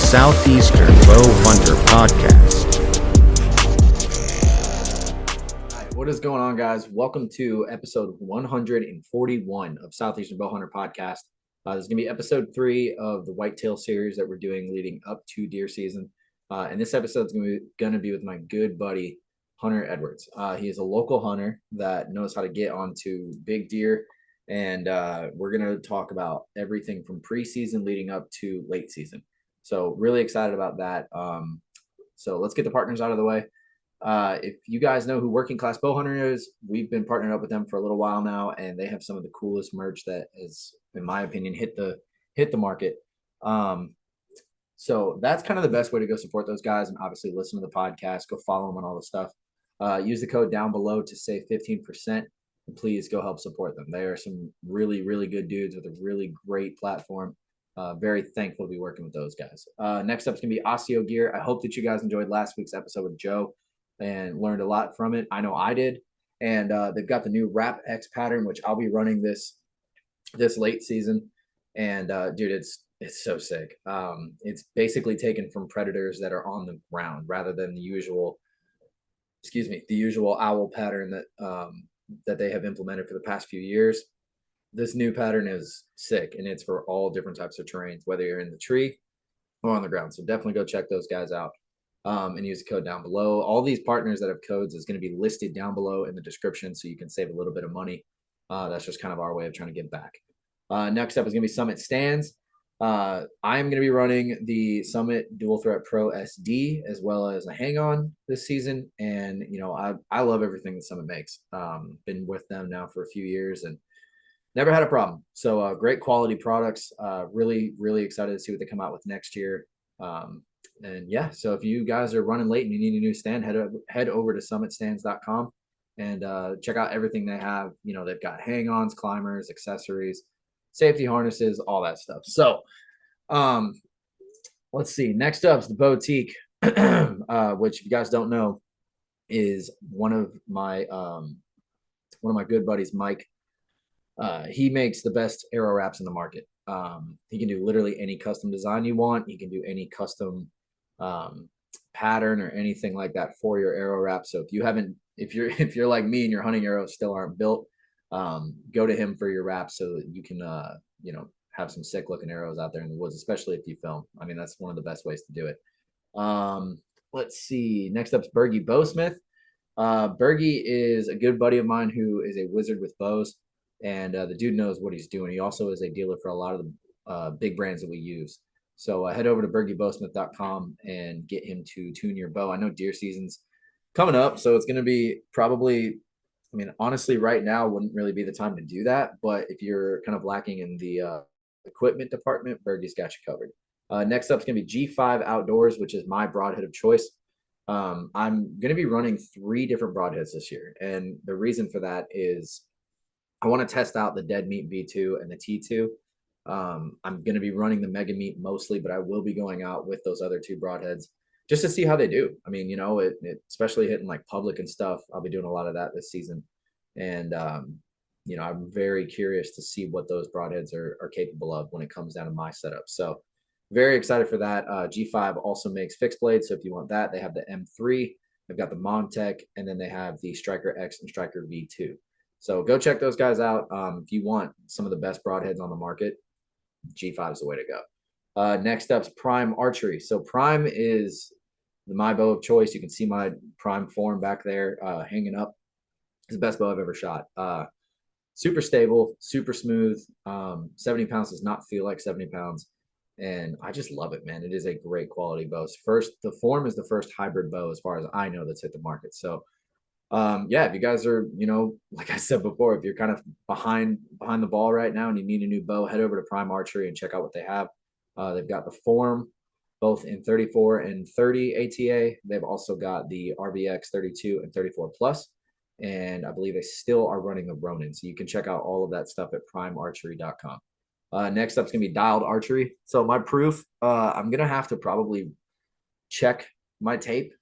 Southeastern Bow Hunter Podcast. All right, what is going on, guys? Welcome to episode 141 of Southeastern Bow Hunter Podcast. This is going to be episode 3 of the whitetail series that we're doing leading up to deer season. And this episode is going to be with my good buddy, Hunter Edwards. He is a local hunter that knows how to get onto big deer. And we're going to talk about everything from preseason leading up to late season. So really excited about that. So let's get the partners out of the way. If you guys know who Working Class Bow Hunter is, we've been partnered up with them for a little while now, and they have some of the coolest merch that has, in my opinion, hit the market. So that's kind of the best way to go support those guys, and obviously listen to the podcast, go follow them on all the stuff. Use the code down below to save 15%. And please go help support them. They are some really, really good dudes with a really great platform. Very thankful to be working with those guys. Next up is going to be Osteo Gear. I hope that you guys enjoyed last week's episode with Joe and learned a lot from it. I know I did. And they've got the new Wrap X pattern, which I'll be running this late season. And dude, it's so sick. It's basically taken from predators that are on the ground rather than the usual owl pattern that they have implemented for the past few years. This new pattern is sick, and it's for all different types of terrains, whether you're in the tree or on the ground. So definitely go check those guys out and use the code down below. All these partners that have codes is going to be listed down below in the description, so you can save a little bit of money. That's just kind of our way of trying to give back. Next up is going to be Summit Stands. I am going to be running the Summit Dual Threat Pro SD as well as a hang-on this season. And, you know, I love everything that Summit makes. Been with them now for a few years and never had a problem. So great quality products. Really, really excited to see what they come out with next year. And yeah, so if you guys are running late and you need a new stand, head over to summitstands.com and check out everything they have. You know, they've got hang-ons, climbers, accessories, safety harnesses, all that stuff. So let's see. Next up is the Bowtique, which if you guys don't know, is one of my good buddies, Mike. He makes the best arrow wraps in the market. He can do literally any custom design you want. He can do any custom pattern or anything like that for your arrow wrap. So if you're like me and your hunting arrows still aren't built, go to him for your wraps so that you can have some sick looking arrows out there in the woods, especially if you film. I mean, that's one of the best ways to do it. Let's see. Next up is Bergie Bowsmith. Bergie is a good buddy of mine who is a wizard with bows. And the dude knows what he's doing. He also is a dealer for a lot of the big brands that we use. So head over to bergiebowsmith.com and get him to tune your bow. I know deer season's coming up, so it's going to be probably, I mean, honestly, right now wouldn't really be the time to do that. But if you're kind of lacking in the equipment department, Bergie's got you covered. Next up is going to be G5 Outdoors, which is my broadhead of choice. I'm going to be running 3 different broadheads this year. And the reason for that is I want to test out the Dead Meat V2 and the T2. I'm going to be running the Mega Meat mostly, but I will be going out with those other 2 broadheads just to see how they do. I mean, you know, it especially hitting like public and stuff. I'll be doing a lot of that this season. And, you know, I'm very curious to see what those broadheads are capable of when it comes down to my setup. So very excited for that. G5 also makes fixed blades. So if you want that, they have the M3, they've got the Montech, and then they have the Striker X and Striker V2. So go check those guys out. If you want some of the best broadheads on the market, G5 is the way to go. Next up is Prime Archery. So Prime is my bow of choice. You can see my Prime form back there hanging up. It's the best bow I've ever shot. Super stable, super smooth. 70 pounds does not feel like 70 pounds. And I just love it, man. It is a great quality bow. The form is the first hybrid bow as far as I know that's hit the market. So yeah, if you guys are, you know, like I said before, if you're kind of behind the ball right now and you need a new bow, head over to Prime Archery and check out what they have. They've got the form both in 34 and 30 ATA. They've also got the RVX 32 and 34 plus, and I believe they still are running the Ronin. So you can check out all of that stuff at primearchery.com. Next up is gonna be Dialed Archery. So my proof, I'm gonna have to probably check my tape.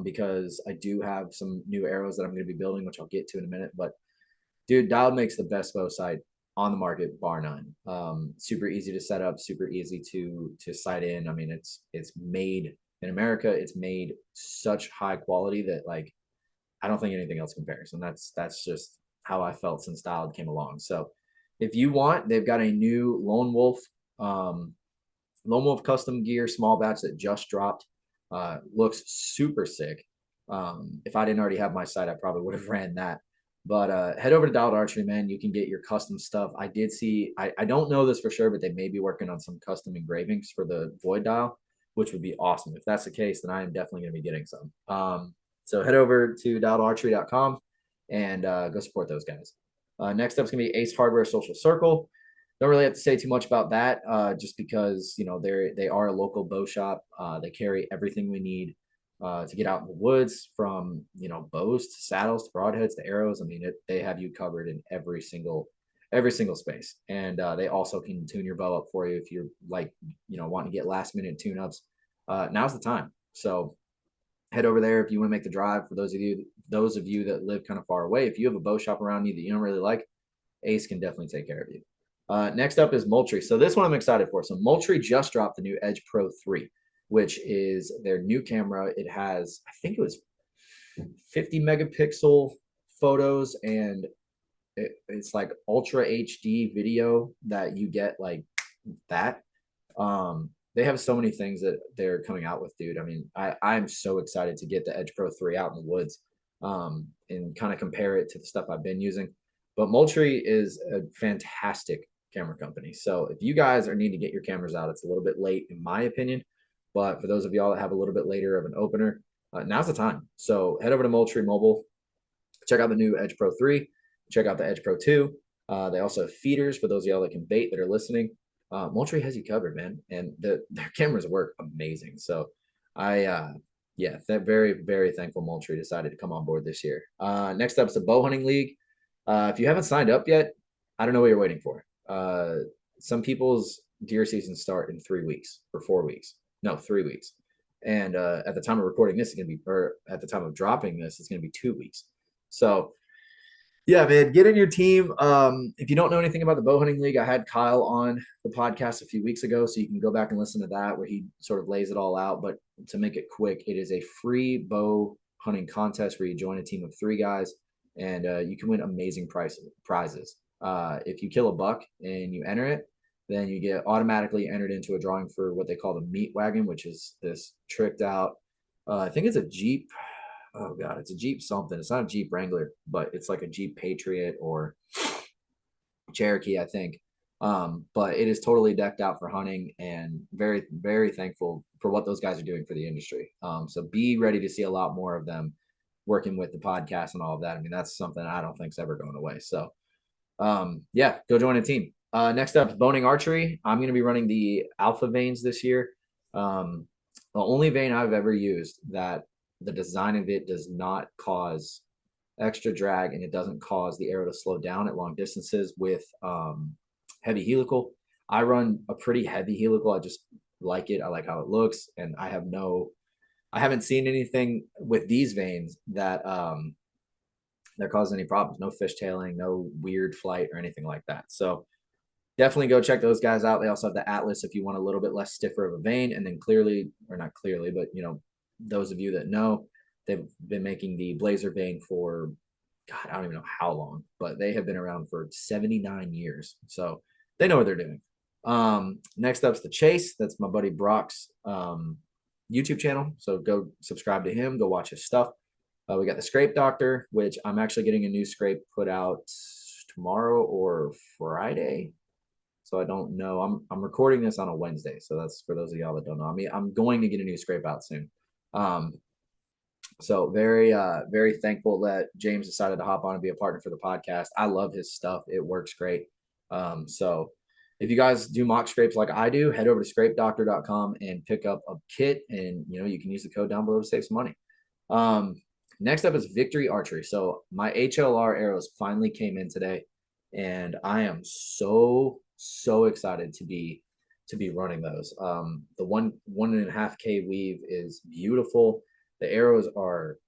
Because I do have some new arrows that I'm going to be building, which I'll get to in a minute. But dude, Dialed makes the best bow sight on the market, bar none. Super easy to set up, super easy to sight in. I mean, it's made in America. It's made such high quality that like I don't think anything else compares, and that's just how I felt since Dialed came along. So if you want, they've got a new Lone Wolf custom gear small batch that just dropped. Looks super sick. If I didn't already have my site, I probably would have ran that. But head over to Dialed Archery, man. You can get your custom stuff. I did see, I don't know this for sure, but they may be working on some custom engravings for the Void Dial, which would be awesome. If that's the case, then I am definitely going to be getting some. So head over to dialedarchery.com and go support those guys. Next up is going to be Ace Hardware Social Circle. Don't really have to say too much about that, just because they are a local bow shop. They carry everything we need to get out in the woods, from bows to saddles to broadheads to arrows. I mean, they have you covered in every single space, and they also can tune your bow up for you if you're like wanting to get last minute tune ups. Now's the time. So head over there if you want to make the drive. For those of you that live kind of far away, if you have a bow shop around you that you don't really like, Ace can definitely take care of you. Next up is Moultrie. So this one I'm excited for. So Moultrie just dropped the new Edge Pro 3, which is their new camera. It has, I think it was 50 megapixel photos, and it's like ultra HD video that you get like that. They have so many things that they're coming out with, dude. I mean, I'm so excited to get the Edge Pro 3 out in the woods and kind of compare it to the stuff I've been using. But Moultrie is a fantastic camera company. So if you guys are needing to get your cameras out, it's a little bit late in my opinion. But for those of y'all that have a little bit later of an opener, now's the time. So head over to Moultrie Mobile, check out the new Edge Pro 3, check out the Edge Pro 2. They also have feeders for those of y'all that can bait that are listening. Moultrie has you covered, man, and their cameras work amazing. So very, very thankful Moultrie decided to come on board this year. Next up is the Bow Hunting League. If you haven't signed up yet, I don't know what you're waiting for. Some people's deer seasons start in 3 weeks or 4 weeks. No, 3 weeks. And at the time of recording this, it's going to be, or at the time of dropping this, it's going to be 2 weeks. So yeah, man, get in your team. If you don't know anything about the Bow Hunting League, I had Kyle on the podcast a few weeks ago, so you can go back and listen to that where he sort of lays it all out. But to make it quick, it is a free bow hunting contest where you join a team of 3 guys, and you can win amazing prizes. If you kill a buck and you enter it, then you get automatically entered into a drawing for what they call the meat wagon, which is this tricked out, I think it's a Jeep. Oh God, it's a Jeep something. It's not a Jeep Wrangler, but it's like a Jeep Patriot or Cherokee, I think. But it is totally decked out for hunting, and very, very thankful for what those guys are doing for the industry. So be ready to see a lot more of them working with the podcast and all of that. I mean, that's something I don't think is ever going away. So yeah, go join a team. Next up is Boning Archery. I'm going to be running the Alpha Vanes this year. The only vane I've ever used that the design of it does not cause extra drag and it doesn't cause the arrow to slow down at long distances with heavy helical. I run a pretty heavy helical. I just like it. I like how it looks, and I haven't seen anything with these vanes that cause any problems. No fishtailing, no weird flight or anything like that. So definitely go check those guys out. They also have the Atlas if you want a little bit less stiffer of a vane, and then not clearly, but those of you that know, they've been making the Blazer vane for, God, I don't even know how long, but they have been around for 79 years. So they know what they're doing. Next up's the Chase. That's my buddy Brock's YouTube channel. So go subscribe to him, go watch his stuff. We got the Scrape Doctor, which I'm actually getting a new scrape put out tomorrow or Friday. So I don't know. I'm recording this on a Wednesday. So that's for those of y'all that don't know. I mean, I'm going to get a new scrape out soon. So very, very thankful that James decided to hop on and be a partner for the podcast. I love his stuff. It works great. So if you guys do mock scrapes like I do, head over to scrapedoctor.com and pick up a kit, and you can use the code down below to save some money. Next up is Victory Archery. So my HLR arrows finally came in today, and I am so excited to be running those. The 1.5K weave is beautiful. The arrows are,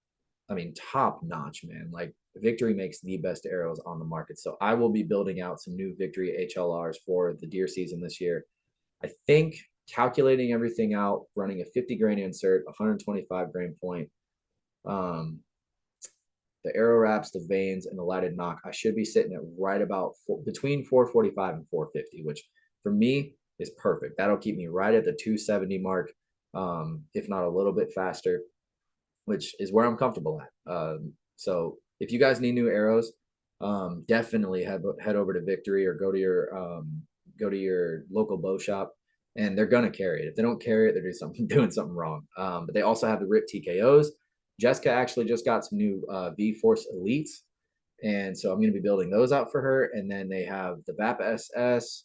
I mean, top notch, man. Like Victory makes the best arrows on the market. So I will be building out some new Victory HLRs for the deer season this year. I think calculating everything out, running a 50 grain insert, 125 grain point, the arrow wraps, the vanes, and the lighted nock, I should be sitting at right about between 445 and 450, which for me is perfect. That'll keep me right at the 270 mark, if not a little bit faster, which is where I'm comfortable at. So if you guys need new arrows, definitely head over to Victory or go to your local bow shop, and they're gonna carry it. If they don't carry it, they're doing something wrong. But they also have the RIP TKOs. Jessica actually just got some new V-Force Elites, and so I'm going to be building those out for her. And then they have the VAP SS,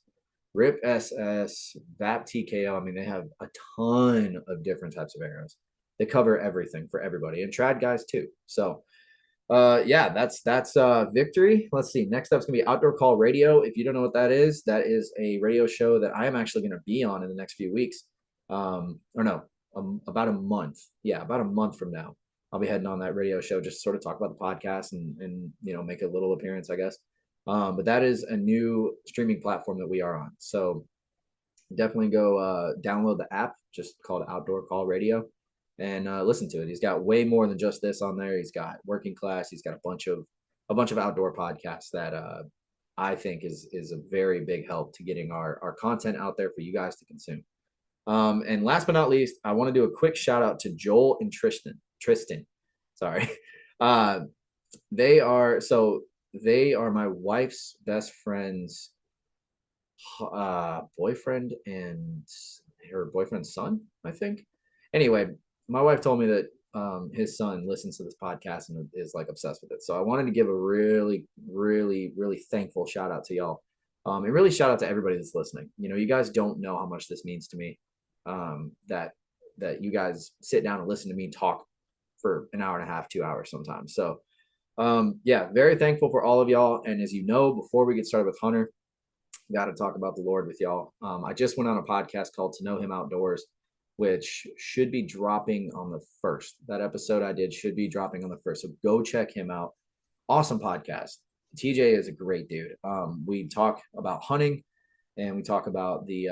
RIP SS, VAP TKO. I mean, they have a ton of different types of arrows. They cover everything for everybody, and trad guys too. So yeah, that's Victory. Let's see. Next up is gonna be Outdoor Call Radio. If you don't know what that is a radio show that I am actually gonna be on in the next few weeks. Or no, about a month. Yeah, about a month from now, I'll be heading on that radio show just to sort of talk about the podcast and make a little appearance, I guess. But that is a new streaming platform that we are on. So definitely go download the app, just called Outdoor Call Radio, and listen to it. He's got way more than just this on there. He's got Working Class. He's got a bunch of outdoor podcasts that I think is a very big help to getting our content out there for you guys to consume. And last but not least, I want to do a quick shout out to Joel and Tristan. Sorry. They are my wife's best friend's boyfriend and her boyfriend's son, I think. Anyway, my wife told me that his son listens to this podcast and is like obsessed with it. So I wanted to give a really, really, really thankful shout out to y'all. And really shout out to everybody that's listening. You guys don't know how much this means to me. That you guys sit down and listen to me talk for an hour and a half, 2 hours sometimes. So yeah, very thankful for all of y'all. And as you know, before we get started with Hunter, got to talk about the Lord with y'all. I just went on a podcast called To Know Him Outdoors, which should be dropping on the 1st. That episode I did should be dropping on the 1st. So go check him out. Awesome podcast. TJ is a great dude. We talk about hunting, and we talk about the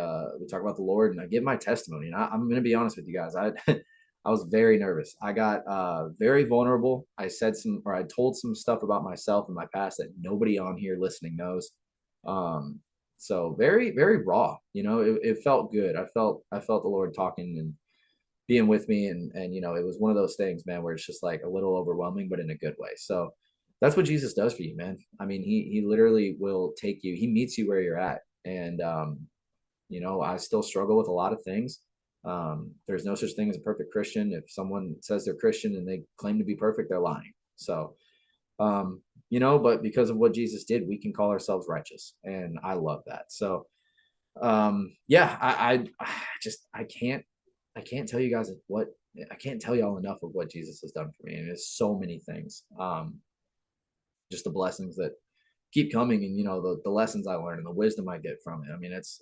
Lord, and I give my testimony. And I'm going to be honest with you guys. I was very nervous. I got very vulnerable. I told some stuff about myself and my past that nobody on here listening knows. So very, very raw. It felt good. I felt the Lord talking and being with me, and it was one of those things, man, where it's just like a little overwhelming, but in a good way. So that's what Jesus does for you, man. I mean, he literally will take you. He meets you where you're at. And, I still struggle with a lot of things. There's no such thing as a perfect Christian. If someone says they're Christian and they claim to be perfect, they're lying. So, but because of what Jesus did, we can call ourselves righteous. And I love that. So, yeah, I can't tell you guys I can't tell y'all enough of what Jesus has done for me. And it's so many things. Just the blessings that keep coming, and the lessons I learned and the wisdom I get from it. I mean, it's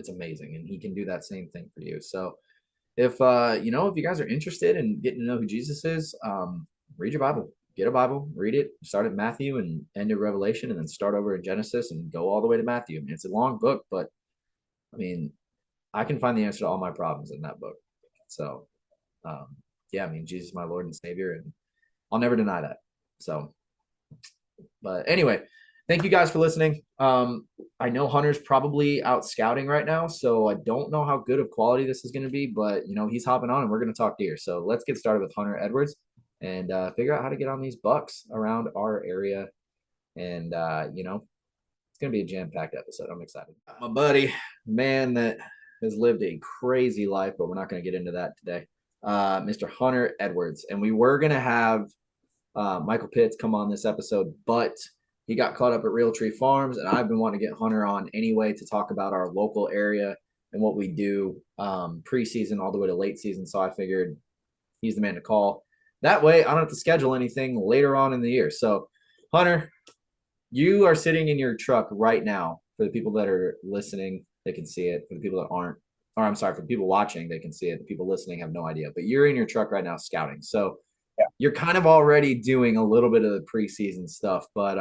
amazing, and he can do that same thing for you. So if you guys are interested in getting to know who Jesus is, read your Bible, get a Bible, read it, start at Matthew and end at Revelation, and then start over in Genesis and go all the way to Matthew. I mean, it's a long book, but I mean, I can find the answer to all my problems in that book. So yeah, I mean, Jesus is my Lord and Savior, and I'll never deny that. So, but anyway, thank you guys for listening. I know Hunter's probably out scouting right now, so I don't know how good of quality this is going to be, but he's hopping on and we're going to talk deer. So let's get started with Hunter Edwards and figure out how to get on these bucks around our area. And it's going to be a jam-packed episode. I'm excited. My buddy, man that has lived a crazy life, but we're not going to get into that today. Mr. Hunter Edwards. And we were going to have Michael Pitts come on this episode, but he got caught up at Realtree Farms, and I've been wanting to get Hunter on anyway to talk about our local area and what we do preseason all the way to late season. So I figured he's the man to call. That way I don't have to schedule anything later on in the year. So Hunter, you are sitting in your truck right now. For the people that are listening, they can see it. For the people that aren't, or I'm sorry, for the people watching, they can see it. The people listening have no idea. But you're in your truck right now scouting. So you're kind of already doing a little bit of the preseason stuff, but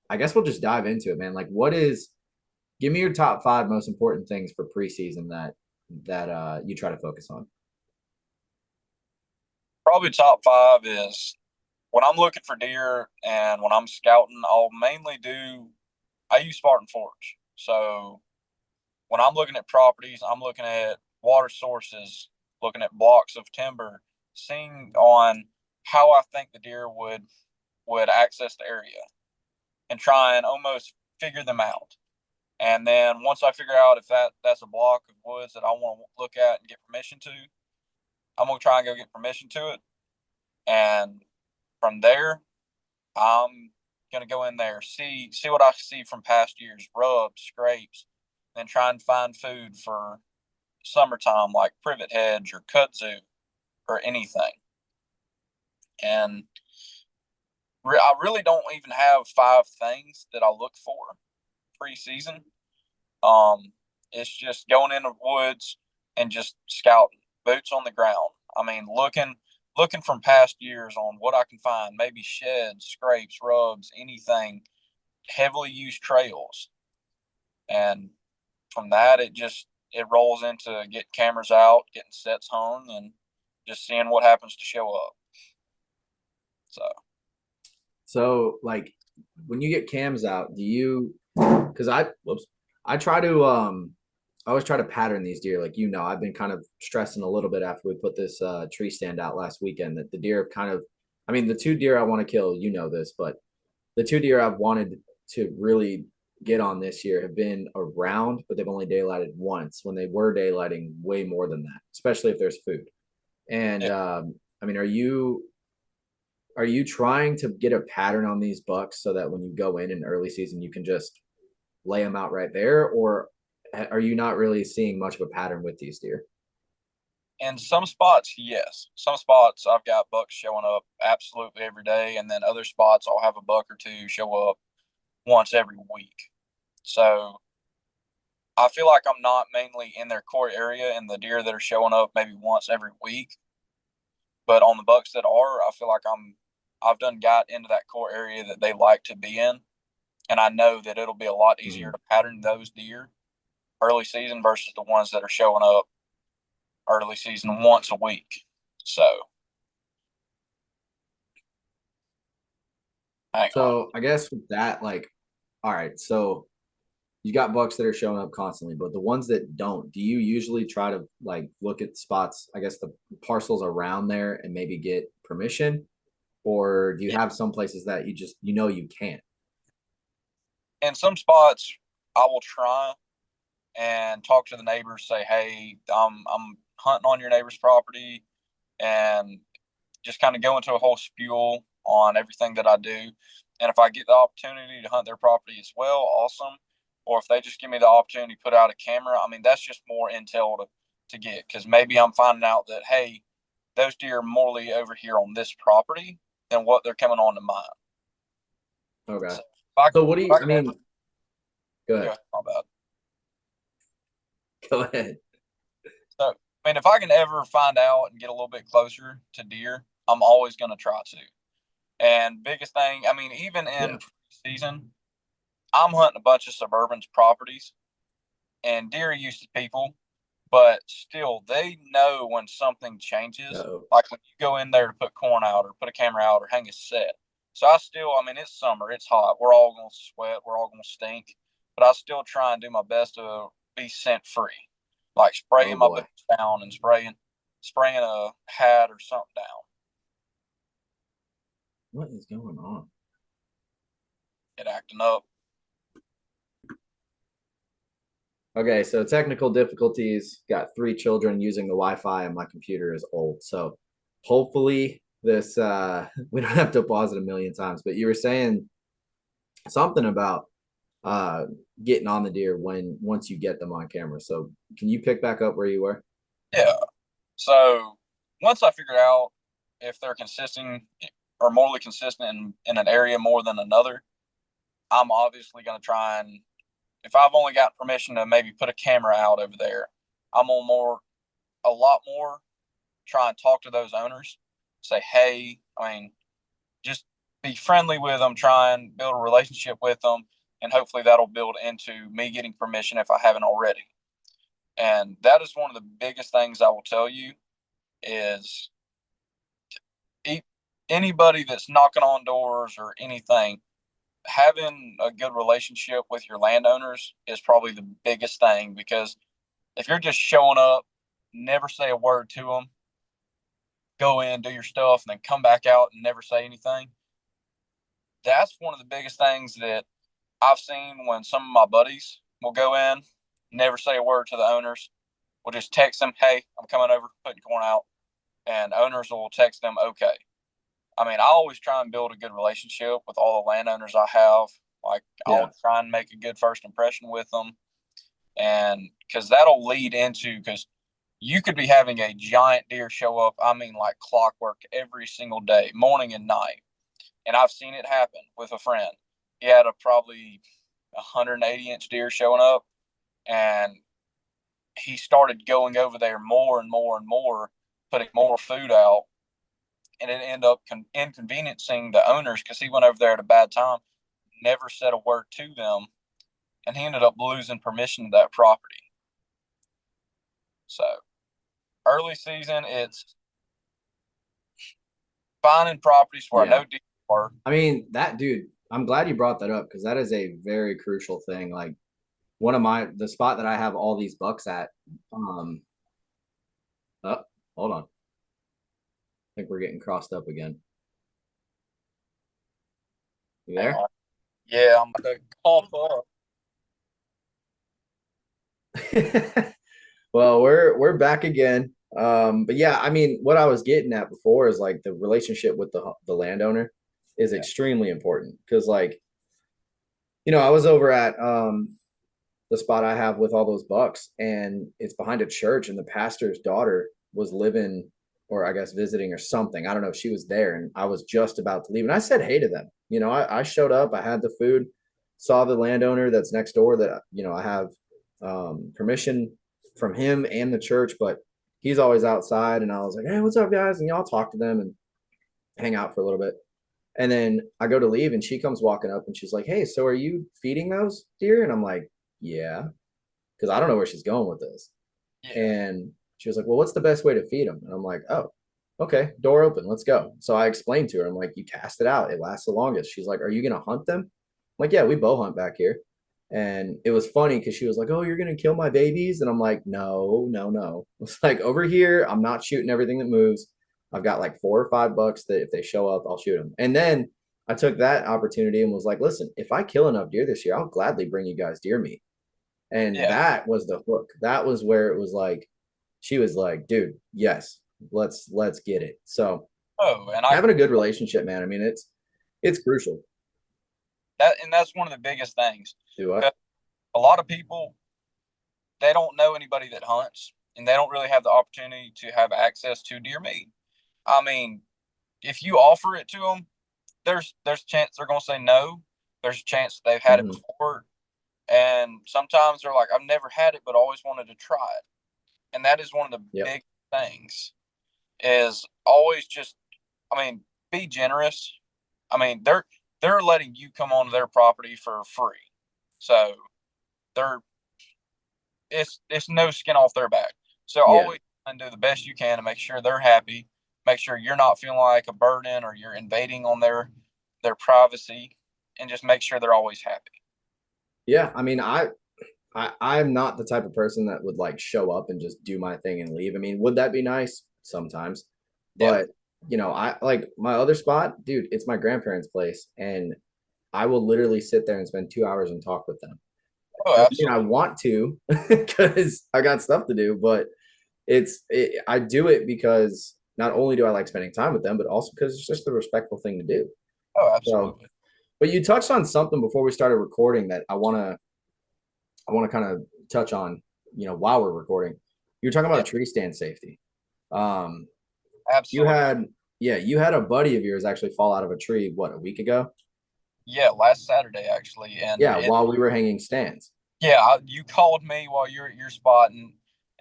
I guess we'll just dive into it, man. Like, give me your top five most important things for preseason that you try to focus on. Probably top five is when I'm looking for deer and when I'm scouting, I use Spartan Forge. So when I'm looking at properties, I'm looking at water sources, looking at blocks of timber, seeing on how I think the deer would access the area and try and almost figure them out. And then once I figure out if that's a block of woods that I want to look at and get permission to, I'm gonna try and go get permission to it. And from there, I'm gonna go in there, see what I see from past years, rubs, scrapes, and try and find food for summertime like privet hedge or kudzu or anything. And I really don't even have five things that I look for preseason. It's just going in the woods and just scouting, boots on the ground. I mean, looking from past years on what I can find, maybe sheds, scrapes, rubs, anything, heavily used trails. And from that, it rolls into getting cameras out, getting sets hung, and just seeing what happens to show up. So like when you get cams out, do you because I try to I always try to pattern these deer. Like, I've been kind of stressing a little bit after we put this tree stand out last weekend that the deer have kind of, I mean, the two deer I want to kill, this, but the two deer I've wanted to really get on this year have been around, but they've only daylighted once when they were daylighting way more than that, especially if there's food. And Yeah. I mean, are you trying to get a pattern on these bucks so that when you go in early season, you can just lay them out right there, or are you not really seeing much of a pattern with these deer? In some spots, yes. Some spots I've got bucks showing up absolutely every day, and then other spots I'll have a buck or two show up once every week. So I feel like I'm not mainly in their core area and the deer that are showing up maybe once every week. But on the bucks that are, I feel like I've done got into that core area that they like to be in. And I know that it'll be a lot easier to pattern those deer early season versus the ones that are showing up early season once a week. So hang on. So I guess with that, like, all right, so you got bucks that are showing up constantly, but the ones that don't, do you usually try to like look at spots, I guess the parcels around there and maybe get permission? Or do you Yeah. have some places that you can't? In some spots, I will try and talk to the neighbors, say, hey, I'm hunting on your neighbor's property, and just kind of go into a whole spiel on everything that I do. And if I get the opportunity to hunt their property as well, awesome. Or if they just give me the opportunity to put out a camera, I mean, that's just more intel to get, because maybe I'm finding out that, hey, those deer are morely over here on this property than what they're coming on to mine. Okay. So, if So what do you, I I can ever, mean, go go ahead. ahead, my bad. Go ahead. So, I mean, if I can ever find out and get a little bit closer to deer, I'm always going to try to. And biggest thing, I mean, even Yeah. in season, I'm hunting a bunch of suburban properties, and deer are used to people, but still, they know when something changes. Uh-oh. Like when you go in there to put corn out or put a camera out or hang a set. So I mean, it's summer, it's hot. We're all going to sweat, we're all going to stink, but I still try and do my best to be scent free, like Oh spraying my boy. boots down and spraying a hat or something down. What is going on? It acting up. Okay, so technical difficulties. Got three children using the Wi-Fi, and my computer is old. So hopefully this we don't have to pause it a million times. But you were saying something about uh getting on the deer once you get them on camera. So can you pick back up where you were? Yeah. So once I figure out if they're consistent or morally consistent in an area more than another, I'm obviously going to try and, if I've only got permission to maybe put a camera out over there, I'm on a lot more try and talk to those owners, say hey. I mean, just be friendly with them, try and build a relationship with them, and hopefully that'll build into me getting permission if I haven't already. And that is one of the biggest things I will tell you is anybody that's knocking on doors or anything, having a good relationship with your landowners is probably the biggest thing, because if you're just showing up, never say a word to them, go in, do your stuff, and then come back out and never say anything, that's one of the biggest things that I've seen when some of my buddies will go in, never say a word to the owners. We'll just text them, hey, I'm coming over, putting corn out. And owners will text them, okay. I mean, I always try and build a good relationship with all the landowners I have. Like, I'll try and make a good first impression with them. And because that'll lead into, because you could be having a giant deer show up, I mean, like clockwork every single day, morning and night. And I've seen it happen with a friend. He had a probably 180-inch deer showing up, and he started going over there more and more and more, putting more food out, and it ended up inconveniencing the owners because he went over there at a bad time, never said a word to them, and he ended up losing permission to that property. So early season, it's finding properties where I know deer are. I mean, that dude, I'm glad you brought that up because that is a very crucial thing. Like the spot that I have all these bucks at, oh, hold on. I think we're getting crossed up again. You there? Yeah, I'm going to call up. Well, we're back again. But yeah, I mean, what I was getting at before is like the relationship with the landowner is extremely important because, like, I was over at the spot I have with all those bucks, and it's behind a church, and the pastor's daughter was living, or I guess visiting or something. I don't know if she was there, and I was just about to leave, and I said hey to them. I showed up, I had the food, saw the landowner that's next door that I have permission from him and the church, but he's always outside, and I was like, hey, what's up, guys? And y'all talk to them and hang out for a little bit. And then I go to leave, and she comes walking up, and she's like, hey, so are you feeding those deer? And I'm like, yeah, because I don't know where she's going with this. Yeah. And she was like, well, what's the best way to feed them? And I'm like, oh, okay, door open, let's go. So I explained to her, I'm like, you cast it out, it lasts the longest. She's like, are you going to hunt them? I'm like, yeah, we bow hunt back here. And it was funny because she was like, oh, you're going to kill my babies? And I'm like, no. It's like, over here, I'm not shooting everything that moves. I've got like 4 or 5 bucks that if they show up, I'll shoot them. And then I took that opportunity and was like, listen, if I kill enough deer this year, I'll gladly bring you guys deer meat. And that was the hook. That was where it was like, she was like, dude, yes, let's get it. So and having a good relationship, man, I mean, it's crucial. That's one of the biggest things. A lot of people, they don't know anybody that hunts, and they don't really have the opportunity to have access to deer meat. I mean, if you offer it to them, there's a chance they're going to say no. There's a chance they've had it before. And sometimes they're like, I've never had it, but always wanted to try it. And that is one of the big things is always just, I mean, be generous. I mean, they're letting you come onto their property for free. So it's no skin off their back. So always try and do the best you can to make sure they're happy, make sure you're not feeling like a burden or you're invading on their privacy, and just make sure they're always happy. Yeah, I mean, I'm not the type of person that would like show up and just do my thing and leave. I mean, would that be nice? Sometimes. But, I like my other spot, dude, it's my grandparents' place, and I will literally sit there and spend 2 hours and talk with them. Oh, absolutely. I want to because I got stuff to do, but I do it because not only do I like spending time with them, but also because it's just the respectful thing to do. Oh, absolutely. So, but you touched on something before we started recording that I want to kind of touch on, while we're recording. You're talking about tree stand safety. Absolutely. You had a buddy of yours actually fall out of a tree, what, a week ago? Yeah, last Saturday actually. And while we were hanging stands. Yeah, you called me while you're at your spot, and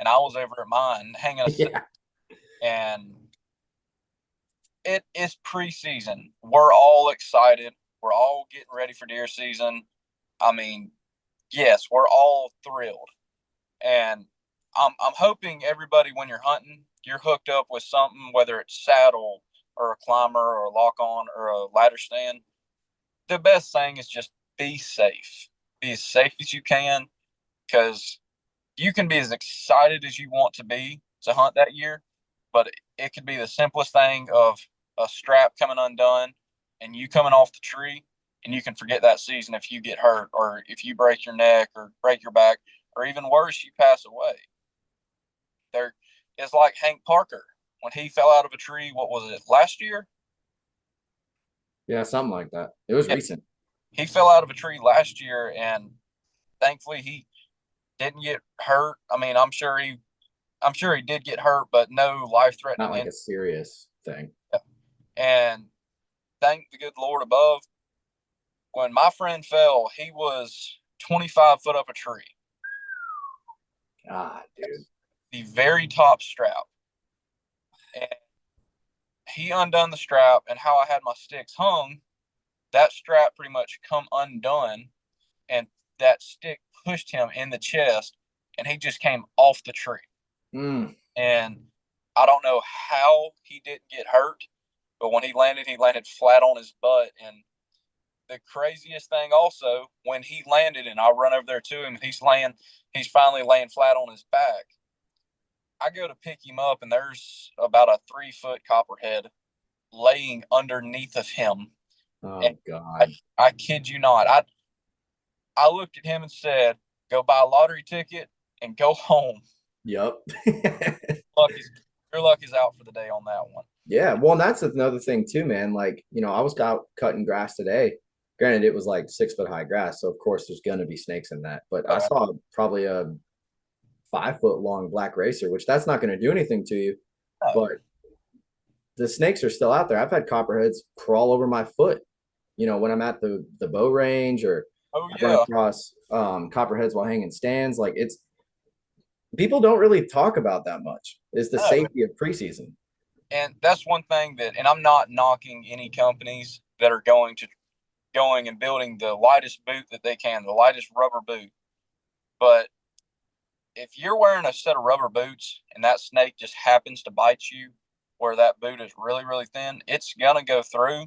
I was over at mine hanging a stand. And it is preseason. We're all excited. We're all getting ready for deer season. I mean, yes, we're all thrilled. And I'm hoping everybody, when you're hunting, you're hooked up with something, whether it's saddle or a climber or a lock on or a ladder stand. The best thing is just be safe. Be as safe as you can, because you can be as excited as you want to be to hunt that year, but it could be the simplest thing of a strap coming undone and you coming off the tree, and you can forget that season if you get hurt or if you break your neck or break your back, or even worse, you pass away. There is like Hank Parker when he fell out of a tree. What was it, last year? Yeah, something like that. It was recent. He fell out of a tree last year, and thankfully he didn't get hurt. I mean, I'm sure he did get hurt, but no life threatening. Not like a serious thing. And thank the good Lord above. When my friend fell, he was 25 foot up a tree. God, dude. The very top strap. And he undone the strap, and how I had my sticks hung, that strap pretty much come undone, and that stick pushed him in the chest, and he just came off the tree. And I don't know how he didn't get hurt, but when he landed flat on his butt. And the craziest thing also, when he landed and I run over there to him, he's finally laying flat on his back. I go to pick him up, and there's about a 3-foot copperhead laying underneath of him. Oh, and God. I kid you not. I looked at him and said, go buy a lottery ticket and go home. Yep. Your luck is out for the day on that one. Yeah. Well, and that's another thing too, man. Like, I was out cutting grass today. Granted, it was like 6-foot high grass. So of course there's going to be snakes in that, but I saw probably a 5-foot long black racer, which that's not going to do anything to you, but the snakes are still out there. I've had copperheads crawl over my foot, when I'm at the bow range, or I run across copperheads while hanging stands. Like, it's, people don't really talk about that much, is the safety of preseason. And that's one thing and I'm not knocking any companies that are going and building the lightest boot that they can, the lightest rubber boot. But if you're wearing a set of rubber boots and that snake just happens to bite you where that boot is really, really thin, it's going to go through,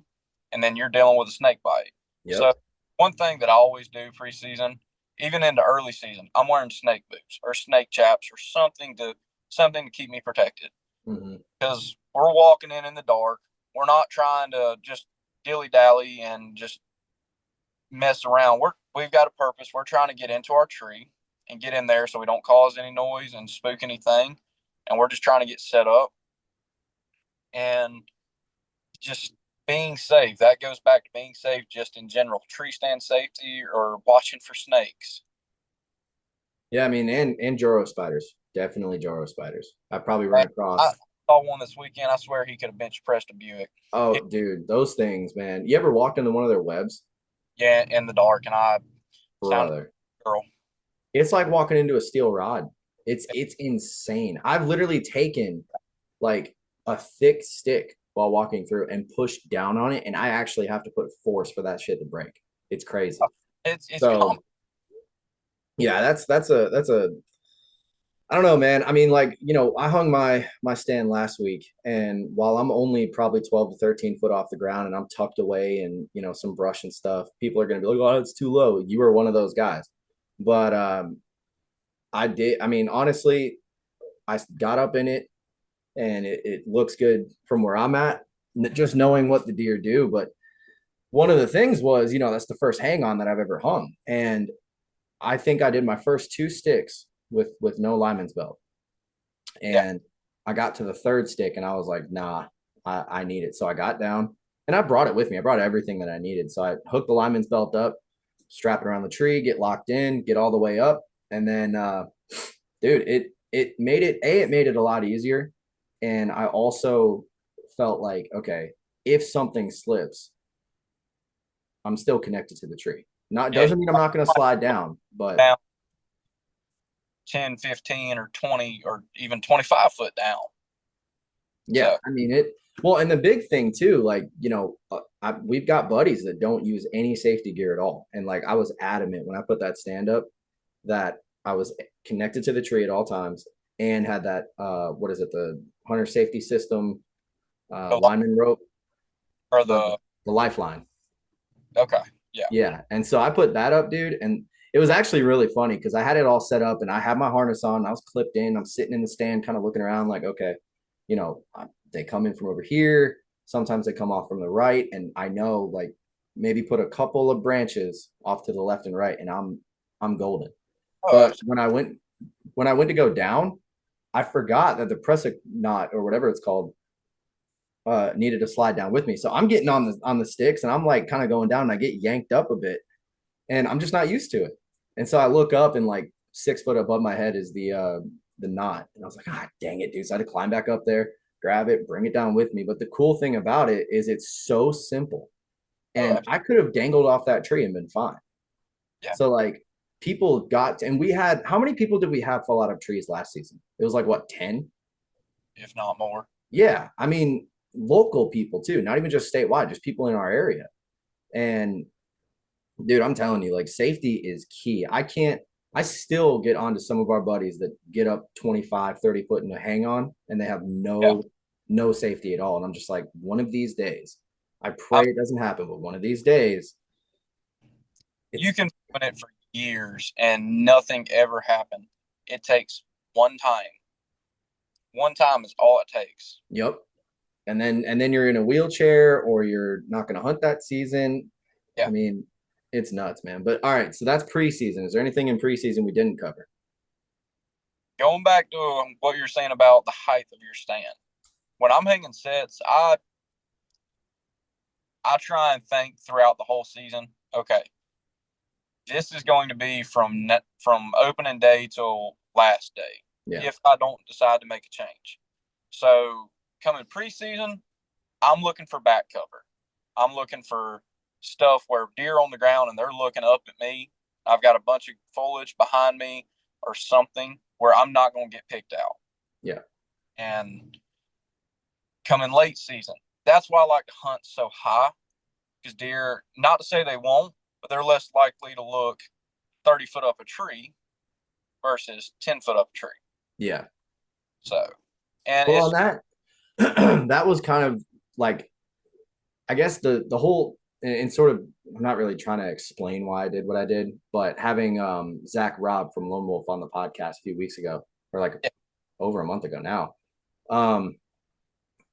and then you're dealing with a snake bite. Yep. So one thing that I always do preseason, even into early season, I'm wearing snake boots or snake chaps or something to keep me protected. Because we're walking in the dark. We're not trying to just dilly-dally and just mess around. We've got a purpose. We're trying to get into our tree and get in there so we don't cause any noise and spook anything. And we're just trying to get set up and just being safe. That goes back to being safe just in general. Tree stand safety or watching for snakes. Yeah, I mean, and Joro spiders. Definitely Joro spiders. I probably run across. I saw one this weekend. I swear he could have bench pressed a Buick. Oh, dude, those things, man. You ever walked into one of their webs? Yeah, in the dark, and I Brother. Girl. It's like walking into a steel rod. It's insane. I've literally taken like a thick stick while walking through and pushed down on it, and I actually have to put force for that shit to break. It's crazy. It's so common. Yeah, that's a I don't know, man. I mean, like, I hung my stand last week, and while I'm only probably 12 to 13 foot off the ground and I'm tucked away and, some brush and stuff, people are going to be like, oh, it's too low. You were one of those guys. But I mean, honestly, I got up in it, and it looks good from where I'm at, just knowing what the deer do. But one of the things was, that's the first hang on that I've ever hung. And I think I did my first 2 sticks with no lineman's belt. And I got to the 3rd stick and I was like, nah, I need it. So I got down and I brought it with me. I brought everything that I needed. So I hooked the lineman's belt up, strap it around the tree, get locked in, get all the way up. And then, dude, it made it a lot easier. And I also felt like, okay, if something slips, I'm still connected to the tree. Doesn't mean I'm not going to slide down, but down 10, 15, or 20, or even 25 foot down. Yeah, so, I mean, Well, and the big thing too, like, we've got buddies that don't use any safety gear at all. And like, I was adamant when I put that stand up that I was connected to the tree at all times and had that, what is it? The hunter safety system, The lineman rope, or the, the lifeline. okay, yeah, Yeah. And so I put that up, dude. And it was actually really funny because I had it all set up and I had my harness on. I was clipped in. I'm sitting in the stand, kind of looking around like, okay, they come in from over here. Sometimes they come off from the right. And I know like maybe put a couple of branches off to the left and right, and I'm golden. But when I went to go down, I forgot that the press knot or whatever it's called needed to slide down with me. So I'm getting on the sticks and I'm like kind of going down and I get yanked up a bit and I'm just not used to it. And so I look up and like 6 foot above my head is the knot. And I was like, ah, dang it, dude. So I had to climb back up there, grab it, bring it down with me. But the cool thing about it is it's so simple. And I could have dangled off that tree and been fine. Yeah. So like people got and we had how many people did we have fall out of trees last season? It was like what, 10? if not more. Yeah. I mean, local people too, not even just statewide, just people in our area. And dude, I'm telling you, like safety is key. I still get onto some of our buddies that get up 25, 30 foot in a hang on and they have no safety at all. And I'm just like, one of these days, I pray it doesn't happen, but one of these days. You can do it for years and nothing ever happened. It takes one time. One time is all it takes. Yep. And then you're in a wheelchair or you're not going to hunt that season. Yeah. I mean, it's nuts, man. But all right, so that's preseason. Is there anything in preseason we didn't cover? Going back to what you're saying about the height of your stand. When I'm hanging sets, I try and think throughout the whole season. Okay, this is going to be from opening day till last day. Yeah. If I don't decide to make a change, so coming preseason, I'm looking for back cover. I'm looking for stuff where deer on the ground and they're looking up at me. I've got a bunch of foliage behind me or something where I'm not going to get picked out. Yeah. And coming late season, that's why I like to hunt so high, because deer, not to say they won't, but they're less likely to look 30 foot up a tree versus 10 foot up a tree. Yeah. So, and well, that that was kind of like, I guess the whole and sort of, I'm not really trying to explain why I did what I did, but having Zach Robb from Lone Wolf on the podcast a few weeks ago, or like over a month ago now,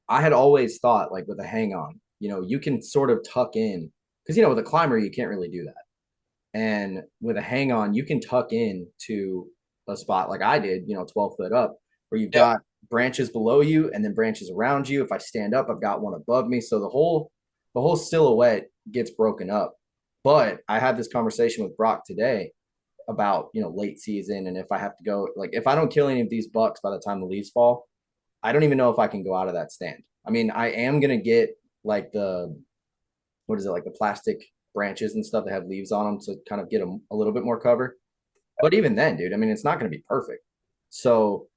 I had always thought like with a hang on, you can sort of tuck in because with a climber you can't really do that, and with a hang on you can tuck in to a spot like I did, 12 foot up, where you've got branches below you and then branches around you. If I stand up, I've got one above me, so the whole silhouette gets broken up. But I had this conversation with Brock today about late season, and if I have to go, like if I don't kill any of these bucks by the time the leaves fall, I don't even know if I can go out of that stand. I mean, I am gonna get like what is it, like the plastic branches and stuff that have leaves on them to kind of get them a little bit more cover. But even then, dude, I mean, it's not going to be perfect. So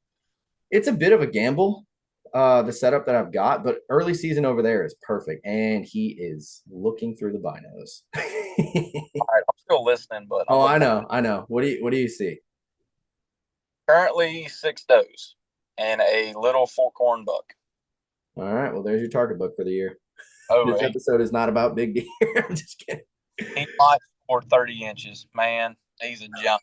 it's a bit of a gamble, the setup that I've got. But early season over there is perfect, and he is looking through the binos. All right, I'm still listening, but I know. What do you see? Currently 6 does and a little forkhorn buck. All right, well, there's your target book for the year. Oh, this episode is not about big deer. I'm just kidding. He might score 30 inches. Man, he's a giant.